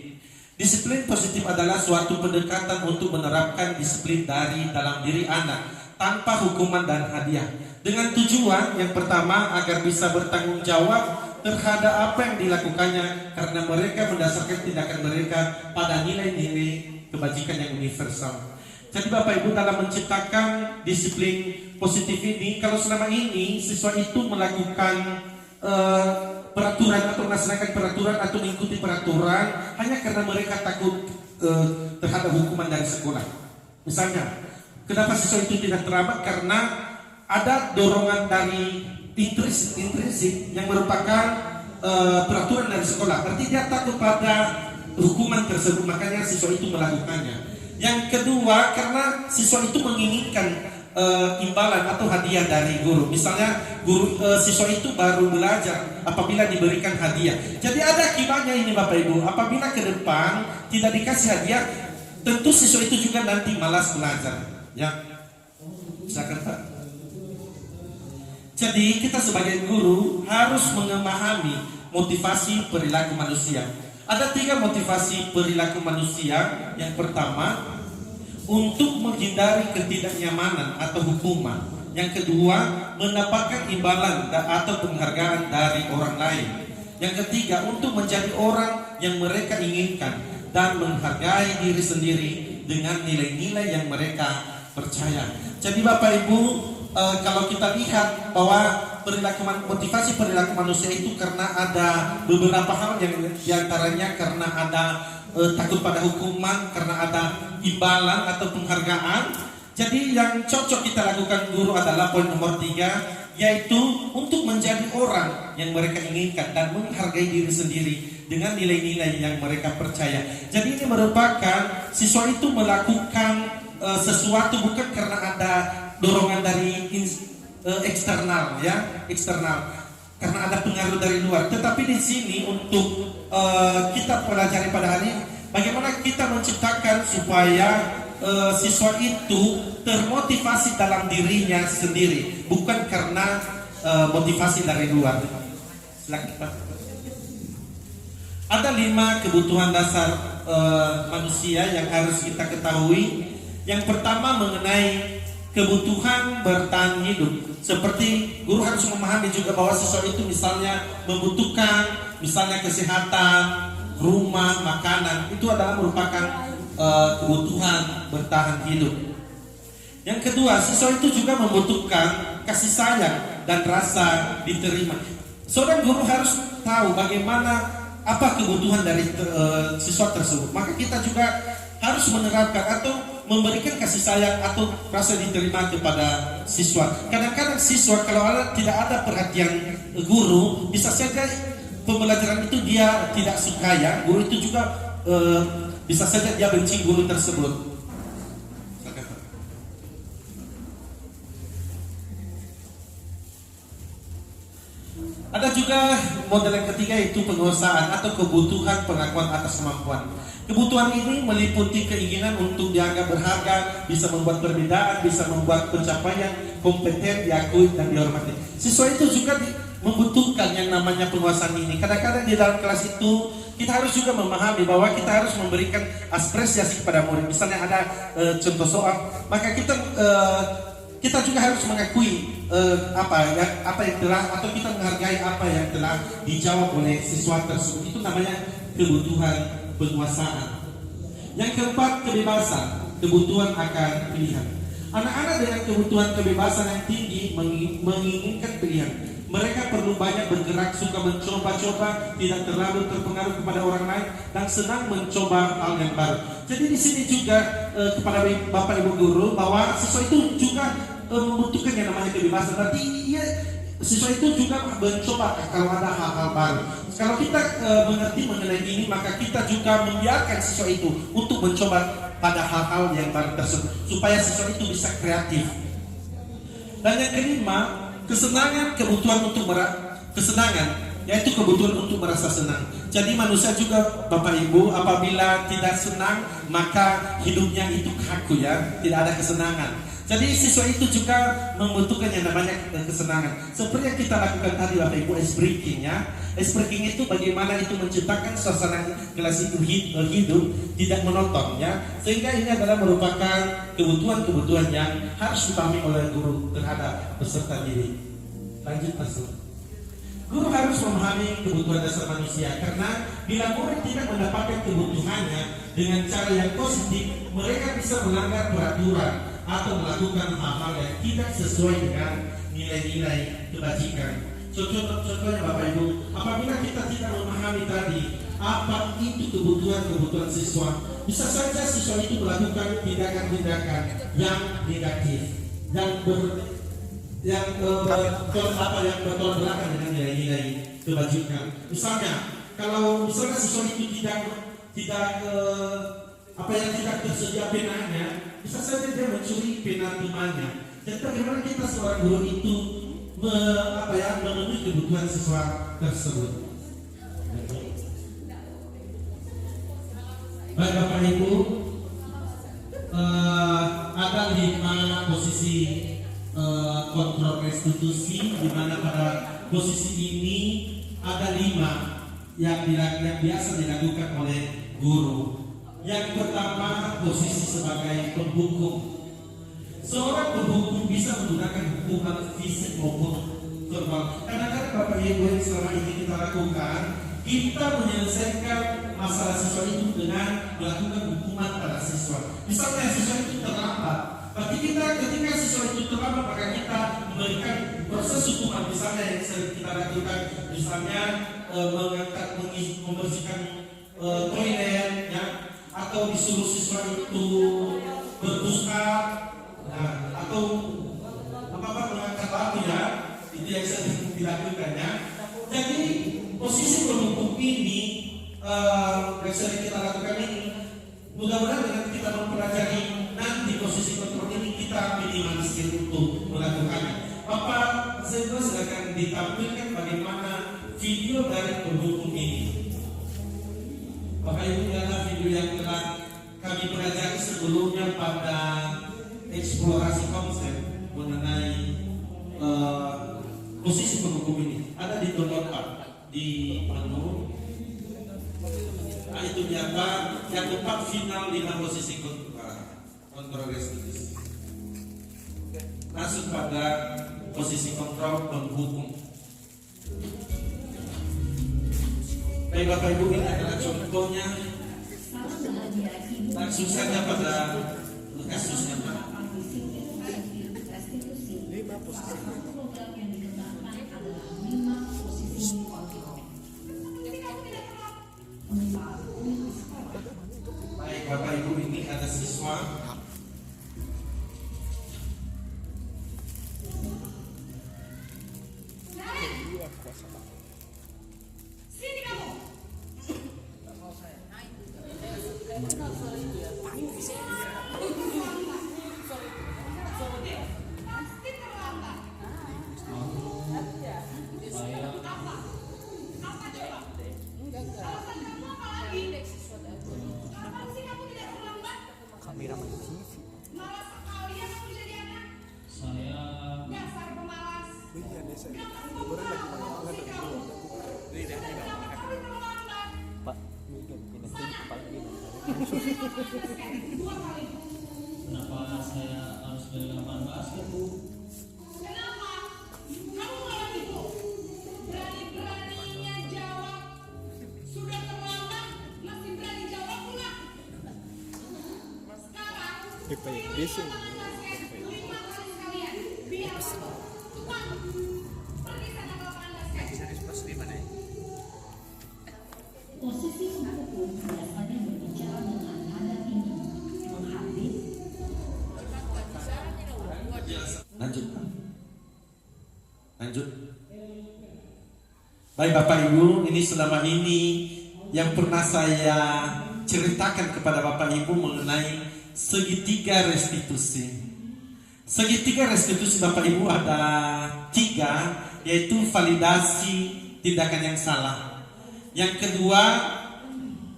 Disiplin positif adalah suatu pendekatan untuk menerapkan disiplin dalam diri anak tanpa hukuman dan hadiah, dengan tujuan yang pertama agar bisa bertanggung jawab terhadap apa yang dilakukannya, karena mereka mendasarkan tindakan mereka pada nilai-nilai kebajikan yang universal. Jadi Bapak Ibu, dalam menciptakan disiplin positif ini, kalau selama ini siswa itu melakukan peraturan atau melaksanakan peraturan atau mengikuti peraturan hanya karena mereka takut terhadap hukuman dari sekolah. Misalnya, kenapa siswa itu tidak terlambat? Karena ada dorongan dari intrinsik yang merupakan peraturan dari sekolah. Berarti dia takut pada hukuman tersebut, makanya siswa itu melakukannya. Yang kedua, karena siswa itu menginginkan imbalan atau hadiah dari guru. Misalnya siswa itu baru belajar apabila diberikan hadiah. Jadi ada akibatnya ini Bapak Ibu. Apabila ke depan tidak dikasih hadiah, tentu siswa itu juga nanti malas belajar. Ya, silakan Pak. Jadi kita sebagai guru harus memahami motivasi perilaku manusia. Ada 3 motivasi perilaku manusia. Yang pertama, untuk menghindari ketidaknyamanan atau hukuman. Yang kedua, mendapatkan imbalan atau penghargaan dari orang lain. Yang ketiga, untuk menjadi orang yang mereka inginkan dan menghargai diri sendiri dengan nilai-nilai yang mereka percaya. Jadi Bapak Ibu, kalau kita lihat bahwa motivasi perilaku manusia itu karena ada beberapa hal, yang diantaranya karena ada takut pada hukuman, karena ada imbalan atau penghargaan. Jadi yang cocok kita lakukan guru adalah poin nomor 3, yaitu untuk menjadi orang yang mereka inginkan dan menghargai diri sendiri dengan nilai-nilai yang mereka percaya. Jadi ini merupakan siswa itu melakukan sesuatu bukan karena ada dorongan dari eksternal, ya, eksternal, karena ada pengaruh dari luar. Tetapi di sini untuk kita pelajari pada hari ini, bagaimana kita menciptakan supaya siswa itu termotivasi dalam dirinya sendiri, bukan karena motivasi dari luar. Silakan Pak. Ada 5 kebutuhan dasar manusia yang harus kita ketahui. Yang pertama mengenai kebutuhan bertahan hidup. Seperti guru harus memahami juga bahwa siswa itu misalnya membutuhkan misalnya kesehatan, rumah, makanan. Itu adalah merupakan kebutuhan bertahan hidup. Yang kedua, siswa itu juga membutuhkan kasih sayang dan rasa diterima. Seorang guru harus tahu bagaimana apa kebutuhan dari siswa tersebut. Maka kita juga harus menerapkan atau memberikan kasih sayang atau rasa diterima kepada siswa. Kadang-kadang siswa kalau tidak ada perhatian guru, bisa saja pembelajaran itu dia tidak suka, ya. Guru itu juga bisa saja dia benci guru tersebut. Ada juga model yang ketiga, yaitu penguasaan atau kebutuhan pengakuan atas kemampuan. Kebutuhan ini meliputi keinginan untuk dianggap berharga, bisa membuat perbedaan, bisa membuat pencapaian, kompeten, diakui dan dihormati. Siswa itu juga membutuhkan yang namanya penguasaan ini. Kadang-kadang di dalam kelas itu kita harus juga memahami bahwa kita harus memberikan apresiasi kepada murid. Misalnya ada contoh soal, maka kita juga harus mengakui apa yang telah, atau kita menghargai apa yang telah dijawab oleh siswa tersebut. Itu namanya kebutuhan penguasaan. Yang keempat, kebebasan, kebutuhan akan pilihan. Anak-anak dengan kebutuhan kebebasan yang tinggi menginginkan pilihan. Mereka perlu banyak bergerak, suka mencoba-coba, tidak terlalu terpengaruh kepada orang lain, dan senang mencoba hal yang baru. Jadi di sini juga kepada Bapak Ibu guru bahwa siswa itu juga membutuhkan yang namanya kebebasan. Berarti siswa itu juga mencoba kalau ada hal-hal baru. Kalau kita mengerti mengenai ini, maka kita juga membiarkan siswa itu untuk mencoba pada hal-hal yang baru tersebut, supaya siswa itu bisa kreatif. Dan yang kelima, kesenangan, kebutuhan untuk kesenangan, yaitu kebutuhan untuk merasa senang. Jadi manusia juga Bapak Ibu apabila tidak senang maka hidupnya itu kaku ya, tidak ada kesenangan. Jadi siswa itu juga membutuhkan yang namanya kesenangan. Seperti yang kita lakukan tadi Bapak Ibu, ice breaking ya. Ice breaking itu bagaimana itu menciptakan suasana kelas itu hidup, tidak monoton ya. Sehingga ini adalah merupakan kebutuhan-kebutuhan yang harus dipahami oleh guru terhadap peserta didik. Lanjut Pastor. Guru harus memahami kebutuhan dasar manusia karena bila murid tidak mendapatkan kebutuhannya dengan cara yang positif, mereka bisa melanggar peraturan atau melakukan hal-hal yang tidak sesuai dengan nilai-nilai kebajikan. Contohnya Bapak Ibu, apabila kita tidak memahami tadi apa itu kebutuhan siswa, bisa saja siswa itu melakukan tindakan-tindakan yang negatif, yang bertolak belakang dengan nilai-nilai kebajikan. Misalnya, kalau misalnya siswa itu tidak tersedia penanya, bisa saja dia mencuri pena temannya. Jadi bagaimana kita seorang guru itu memenuhi kebutuhan siswa tersebut. Baik Bapak Ibu, ada 5 posisi kontrol restitusi, di mana pada posisi ini ada 5 yang biasa dilakukan oleh guru. Yang pertama, posisi sebagai penghukum. Seorang penghukum bisa menggunakan hukuman fisik maupun verbal. Kadang-kadang Bapak Ibu yang selama ini kita lakukan, kita menyelesaikan masalah siswa itu dengan melakukan hukuman pada siswa. Misalnya siswa itu terlambat, berarti ketika siswa itu terlambat maka kita memberikan proses hukuman. Misalnya yang sering kita lakukan, misalnya membersihkan toilet, ya, atau disuruh siswa itu berbuka, atau mengangkat batu ya, itu yang sering dilakukan ya. Jadi posisi penghukum ini yang sering kita lakukan ini, mudah-mudahan dengan kita mempelajari nanti posisi kontrol ini kita minimalisir untuk melakukannya. Bapak Zendro silakan ditampilkan bagaimana video dari penghukum ini. Bapak Ibu, adalah video yang telah kami pelajari sebelumnya pada eksplorasi konsep mengenai posisi penghukum ini. Ada di download di menu. Nah, itu dia Pak, yang keempat final 5 posisi kontrol restitusi. Masuk pada posisi kontrol penghukum. Baik Bapak Ibu, ini adalah contohnya. Langsung saja pada kasusnya Pak. Baik Bapak Ibu, ini ada siswa. Kenapa saya harus beli lapangan basket, Bu? Kenapa? Kamu malah itu berani-beraninya jawab. Sudah terlambat, masih berani jawab pula. Sekarang, terima kasih sekalian. Biar cepat pergi sana ke lapangan basket. Posisi penghukum biasanya berbicara dengan nada tinggi, menghabis. Lanjut. Baik Bapak Ibu, ini selama ini yang pernah saya ceritakan kepada Bapak Ibu mengenai segitiga restitusi. Segitiga restitusi Bapak Ibu ada 3, yaitu validasi tindakan yang salah, Yang kedua,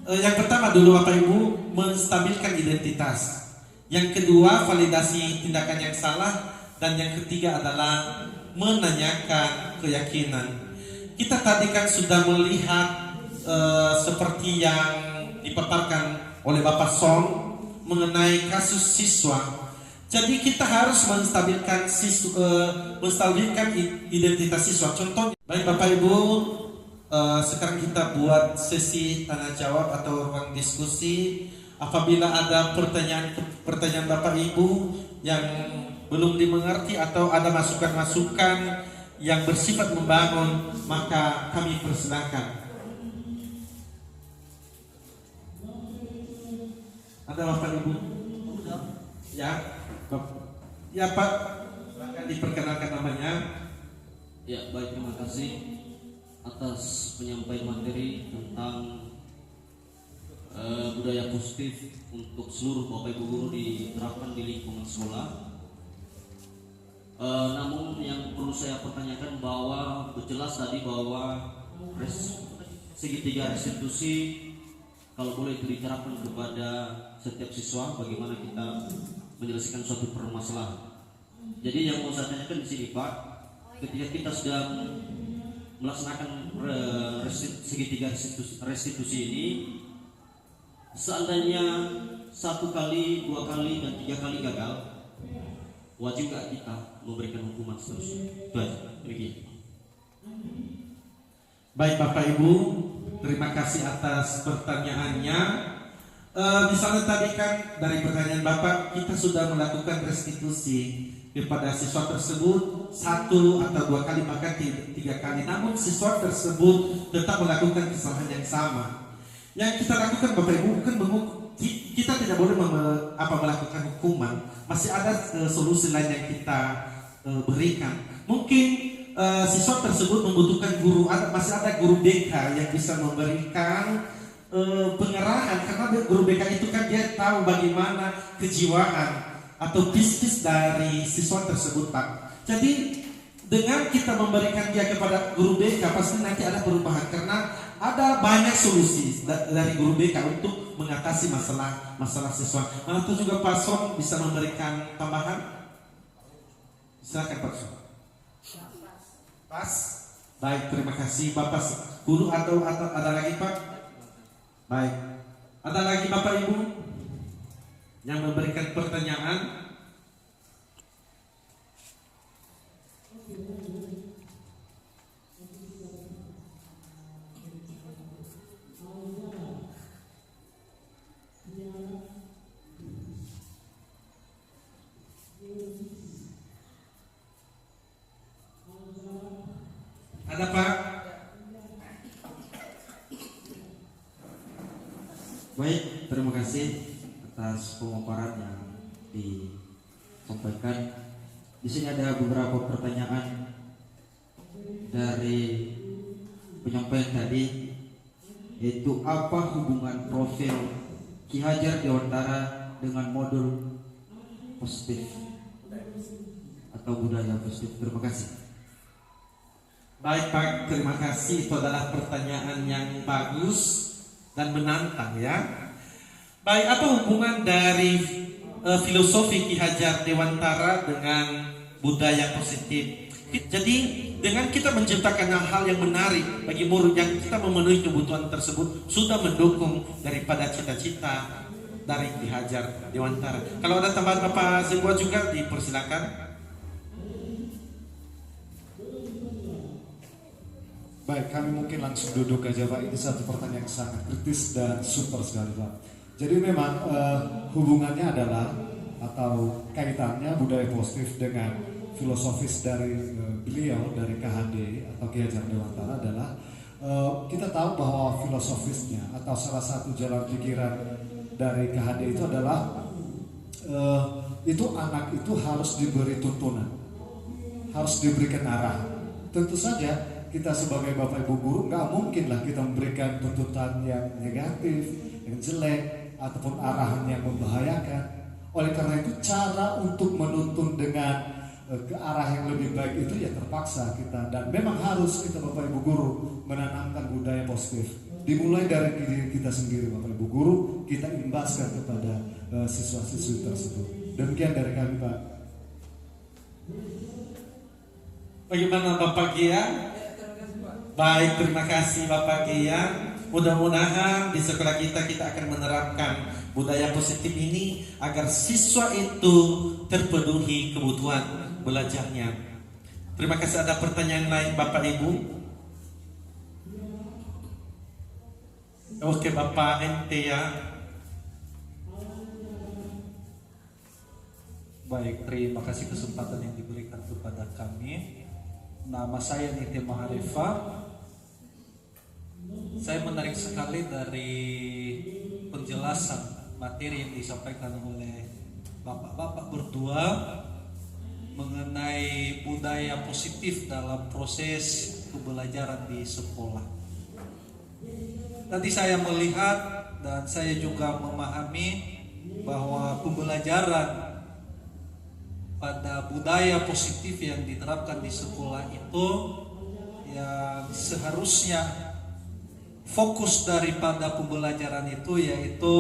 yang pertama dulu Bapak Ibu, menstabilkan identitas. Yang kedua, validasi tindakan yang salah. Dan yang ketiga adalah menanyakan keyakinan. Kita tadi kan sudah melihat seperti yang dipaparkan oleh Bapak Song mengenai kasus siswa. Jadi kita harus menstabilkan identitas siswa. Contoh, baik Bapak Ibu, sekarang kita buat sesi tanya jawab atau ruang diskusi. Apabila ada pertanyaan Bapak Ibu yang belum dimengerti atau ada masukan-masukan yang bersifat membangun, maka kami persilakan. Ada Bapak Ibu? Ya, ya Pak, silakan diperkenalkan namanya. Ya, baik, terima kasih atas penyampaian materi tentang budaya positif untuk seluruh Bapak Ibu guru diterapkan di lingkungan sekolah. Namun yang perlu saya pertanyakan bahwa jelas tadi bahwa segitiga restitusi kalau boleh itu diterapkan kepada setiap siswa, bagaimana kita menyelesaikan suatu permasalahan. Jadi yang mau saya tanyakan di sini Pak, ketika kita sedang melaksanakan segitiga restitusi ini, seandainya 1 kali, 2 kali, dan 3 kali gagal, wajib nggak kita memberikan hukuman seterusnya? Begitu. Baik Bapak Ibu, terima kasih atas pertanyaannya. Misalnya tadi kan dari pertanyaan Bapak, kita sudah melakukan restitusi kepada siswa tersebut 1 atau 2 kali, bahkan 3 kali. Namun siswa tersebut tetap melakukan kesalahan yang sama. Yang kita lakukan Bapak Ibu bukan kita tidak boleh melakukan hukuman. Masih ada solusi lain yang kita berikan. Mungkin siswa tersebut membutuhkan guru, masih ada guru BK yang bisa memberikan pengarahan, karena guru BK itu kan dia tahu bagaimana kejiwaan atau psikis dari siswa tersebut Pak. Jadi dengan kita memberikan dia kepada guru BK, pasti nanti ada perubahan, karena ada banyak solusi dari guru BK untuk mengatasi masalah siswa. Atau juga Pak Som bisa memberikan tambahan. Silakan Pak Som. Pas. Baik, terima kasih Bapak guru. Atau ada lagi Pak? Baik. Ada lagi Bapak Ibu yang memberikan pertanyaan? Ada Pak? Baik, terima kasih atas pemaparan yang disampaikan. Di sini ada beberapa pertanyaan dari penyampaian tadi, yaitu apa hubungan profil Ki Hajar Dewantara dengan modul positif atau budaya positif? Terima kasih. Baik Pak, terima kasih. Itu adalah pertanyaan yang bagus dan menantang ya. Baik, apa hubungan dari filosofi Ki Hajar Dewantara dengan budaya positif? Jadi dengan kita menciptakan hal-hal yang menarik bagi murid, yang kita memenuhi kebutuhan tersebut sudah mendukung daripada cita-cita dari Ki Hajar Dewantara. Kalau ada tambahan Bapak Zebua juga dipersilakan. Baik, kami mungkin langsung duduk aja Pak. Ini satu pertanyaan yang sangat kritis dan super sekali Pak. Jadi memang hubungannya adalah atau kaitannya budaya positif dengan filosofis dari beliau, dari KHD atau Ki Hajar Dewantara adalah kita tahu bahwa filosofisnya atau salah satu jalan pikiran dari KHD itu adalah itu anak itu harus diberi tuntunan, harus diberikan arah. Tentu saja kita sebagai Bapak Ibu guru nggak mungkin lah kita memberikan tuntutan yang negatif, yang jelek, ataupun arahan yang membahayakan. Oleh karena itu cara untuk menuntun dengan ke arah yang lebih baik itu ya terpaksa kita, dan memang harus kita Bapak Ibu Guru menanamkan budaya positif. Dimulai dari diri kita sendiri Bapak Ibu Guru, kita imbaskan kepada siswa-siswi tersebut. Demikian dari kami Pak. Bagaimana Bapak Gia? Baik, terima kasih Bapak Gia. Mudah-mudahan di sekolah kita akan menerapkan budaya positif ini agar siswa itu terpenuhi kebutuhan belajarnya. Terima kasih. Ada pertanyaan lain Bapak Ibu? Oke Bapak ente ya. Baik, terima kasih kesempatan yang diberikan kepada kami. Nama saya Niti Maharifa. Saya menarik sekali dari penjelasan materi yang disampaikan oleh bapak-bapak berdua mengenai budaya positif dalam proses pembelajaran di sekolah. Tadi saya melihat dan saya juga memahami bahwa pembelajaran pada budaya positif yang diterapkan di sekolah itu yang seharusnya fokus daripada pembelajaran itu yaitu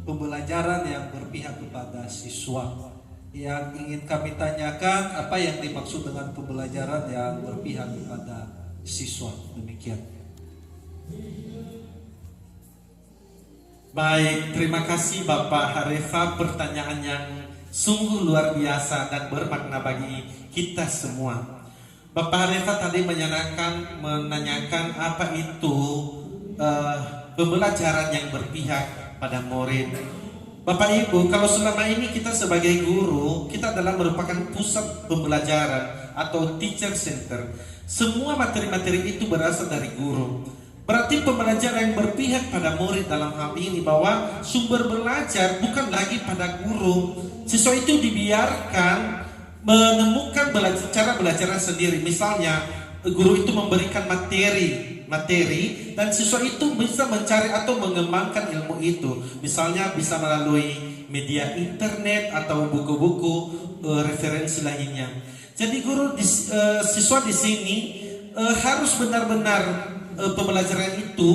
pembelajaran yang berpihak kepada siswa. Yang ingin kami tanyakan, apa yang dimaksud dengan pembelajaran yang berpihak kepada siswa? Demikian. Baik, terima kasih Bapak Harifa, pertanyaan yang sungguh luar biasa dan bermakna bagi kita semua. Bapak Harifa tadi menanyakan apa itu pembelajaran yang berpihak pada murid. Bapak Ibu, kalau selama ini kita sebagai guru, kita adalah merupakan pusat pembelajaran atau teacher center. Semua materi-materi itu berasal dari guru. Berarti pembelajaran yang berpihak pada murid dalam hal ini bahwa sumber belajar bukan lagi pada guru. Siswa itu dibiarkan menemukan cara belajarnya sendiri. Misalnya guru itu memberikan materi dan siswa itu bisa mencari atau mengembangkan ilmu itu. Misalnya bisa melalui media internet atau buku-buku referensi lainnya. Jadi siswa di sini harus benar-benar pembelajaran itu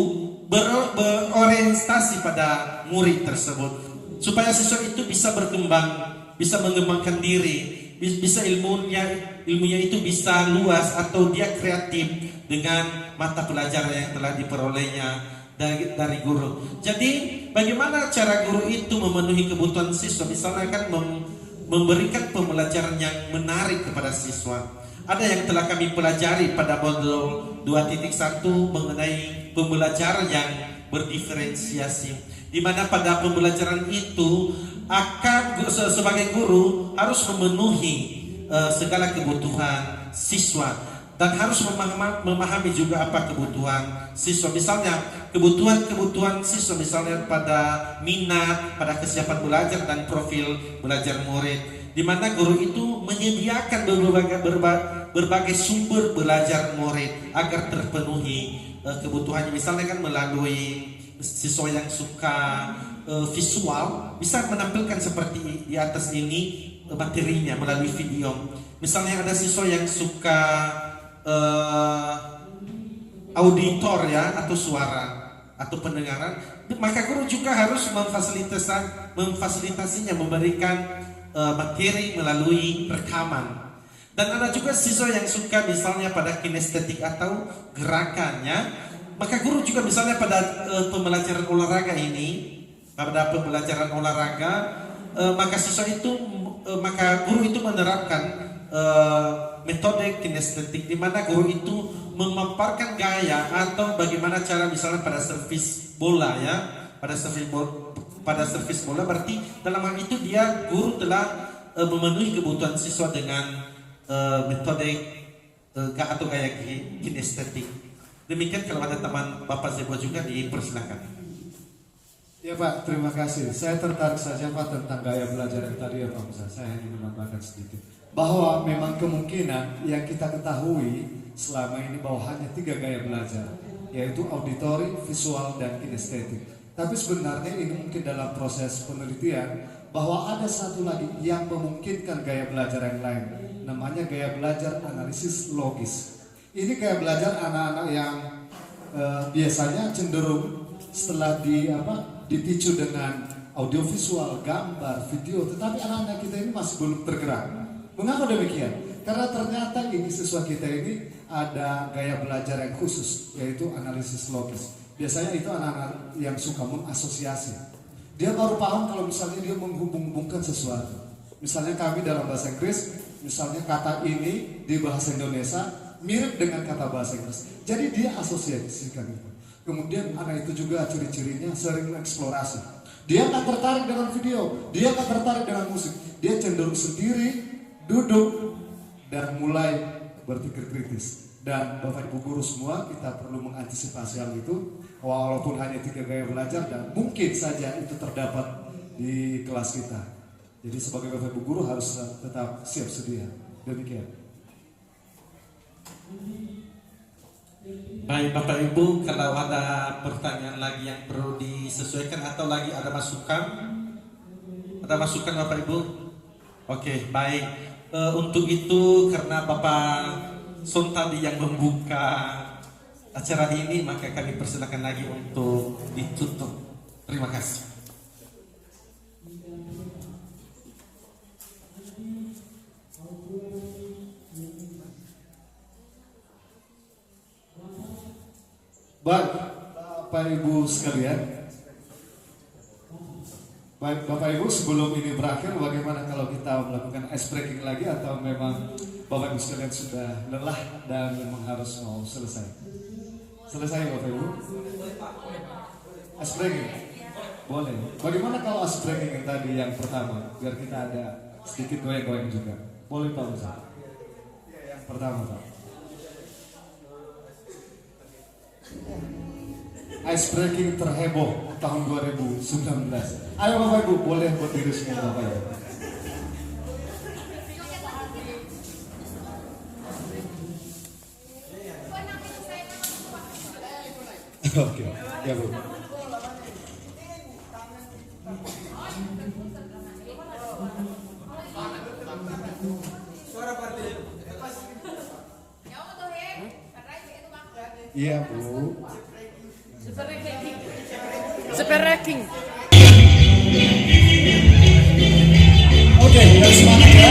berorientasi pada murid tersebut supaya siswa itu bisa berkembang, bisa mengembangkan diri, bisa ilmunya itu bisa luas atau dia kreatif dengan mata pelajaran yang telah diperolehnya dari guru. Jadi bagaimana cara guru itu memenuhi kebutuhan siswa? Misalnya kan memberikan pembelajaran yang menarik kepada siswa. Ada yang telah kami pelajari pada modul 2.1 mengenai pembelajaran yang berdiferensiasi, di mana pada pembelajaran itu akan sebagai guru harus memenuhi segala kebutuhan siswa dan harus memahami juga apa kebutuhan siswa. Misalnya kebutuhan siswa misalnya pada minat, pada kesiapan belajar dan profil belajar murid, di mana guru itu menyediakan berbagai sumber belajar murid agar terpenuhi kebutuhannya. Misalnya kan melalui siswa yang suka visual bisa menampilkan seperti di atas ini materinya melalui video. Misalnya ada siswa yang suka auditor ya, atau suara atau pendengaran, maka guru juga harus memfasilitasinya, memberikan materi melalui rekaman. Dan ada juga siswa yang suka misalnya pada kinestetik atau gerakannya, maka guru juga misalnya pada pembelajaran olahraga ini, pada pembelajaran olahraga, maka guru itu menerapkan metode kinestetik, di mana guru itu memaparkan gaya atau bagaimana cara misalnya pada servis bola ya, pada servis bola berarti dalam hal itu guru telah memenuhi kebutuhan siswa dengan metode atau gaya kinestetik. Demikian, kalau ada teman Bapak Zebo juga dipersilakan. Ya Pak, terima kasih. Saya tertarik saja Pak tentang gaya belajar yang tadi ya Pak Musa. Saya hanya menambahkan sedikit bahwa memang kemungkinan yang kita ketahui selama ini bahwa hanya 3 gaya belajar, yaitu auditori, visual, dan kinestetik. Tapi sebenarnya ini mungkin dalam proses penelitian bahwa ada satu lagi yang memungkinkan gaya belajar yang lain, namanya gaya belajar analisis logis. Ini gaya belajar anak-anak yang biasanya cenderung setelah dipicu dengan audiovisual, gambar, video, tetapi anak-anak kita ini masih belum tergerak. Mengapa demikian? Karena ternyata ini siswa kita ini ada gaya belajar yang khusus, yaitu analisis logis. Biasanya itu anak-anak yang suka mengasosiasi. Dia baru paham kalau misalnya dia menghubung-hubungkan sesuatu. Misalnya kami dalam bahasa Inggris, misalnya kata ini di bahasa Indonesia mirip dengan kata bahasa Inggris. Jadi dia asosiasikan itu. Kemudian anak itu juga ciri-cirinya sering mengeksplorasi. Dia nggak tertarik dengan video, dia nggak tertarik dengan musik. Dia cenderung sendiri, duduk, dan mulai berpikir kritis. Dan Bapak Ibu guru semua, kita perlu mengantisipasi hal itu. Walaupun hanya 3 gaya belajar dan mungkin saja itu terdapat di kelas kita. Jadi sebagai Bapak Ibu guru harus tetap siap sedia. Demikian. Baik Bapak Ibu, kalau ada pertanyaan lagi yang perlu disesuaikan atau lagi ada masukan? Ada masukan Bapak Ibu? Oke, baik. Untuk itu karena Bapak Son tadi yang membuka acara ini, maka kami persilakan lagi untuk ditutup. Terima kasih. Baik, Bapak Ibu sekalian. Baik, Bapak Ibu, sebelum ini berakhir, bagaimana kalau kita melakukan ice breaking lagi, atau memang Bapak Ibu sekalian sudah lelah dan memang harus mau selesai? Selesai Bapak Ibu? Ice breaking? Boleh. Bagaimana kalau ice breaking yang tadi yang pertama, biar kita ada sedikit goyang-goyang juga? Boleh Pak Ustaz? Yang pertama Pak. Ice breaking terheboh tahun 2019. Ayo Bapak Ibu, boleh berdiri semua Bapak Ibu. Oke, ya Bu. Iya Bu. Super ranking. Oke, yang semangat ya.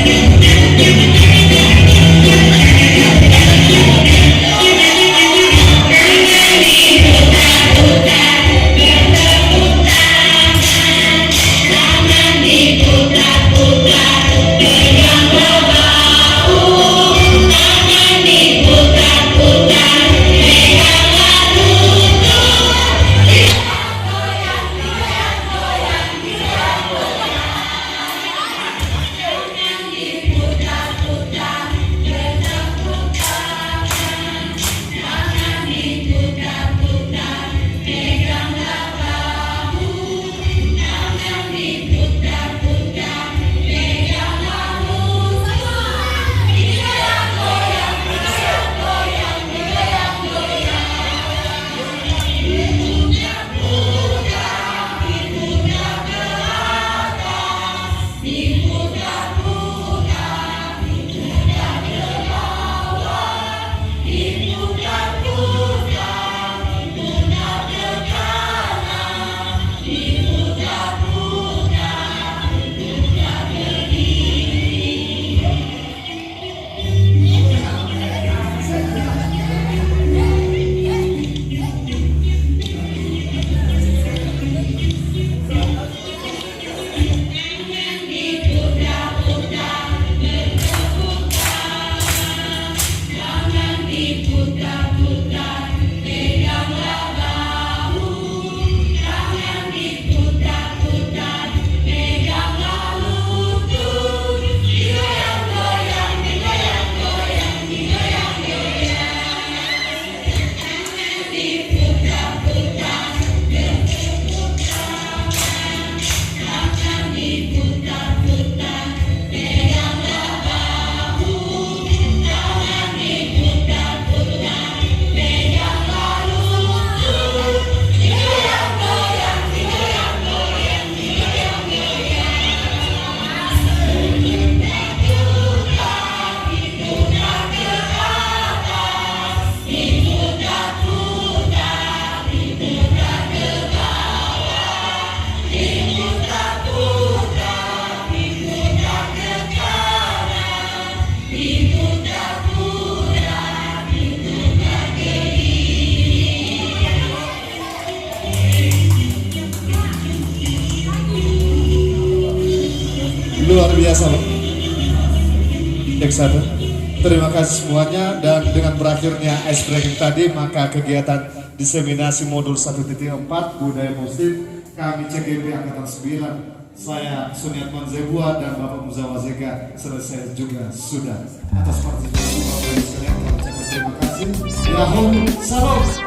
Take 1. Terima kasih semuanya, dan dengan berakhirnya ice breaking tadi, maka kegiatan diseminasi modul 1.4 budaya muslim kami CGP Angkatan 9, saya Suniatman Zebua dan Bapak Muzawa Zega selesai juga sudah. Atas partisipasi Bapak Ibu sekalian, kami ucapkan terima kasih. Yahoo, salam.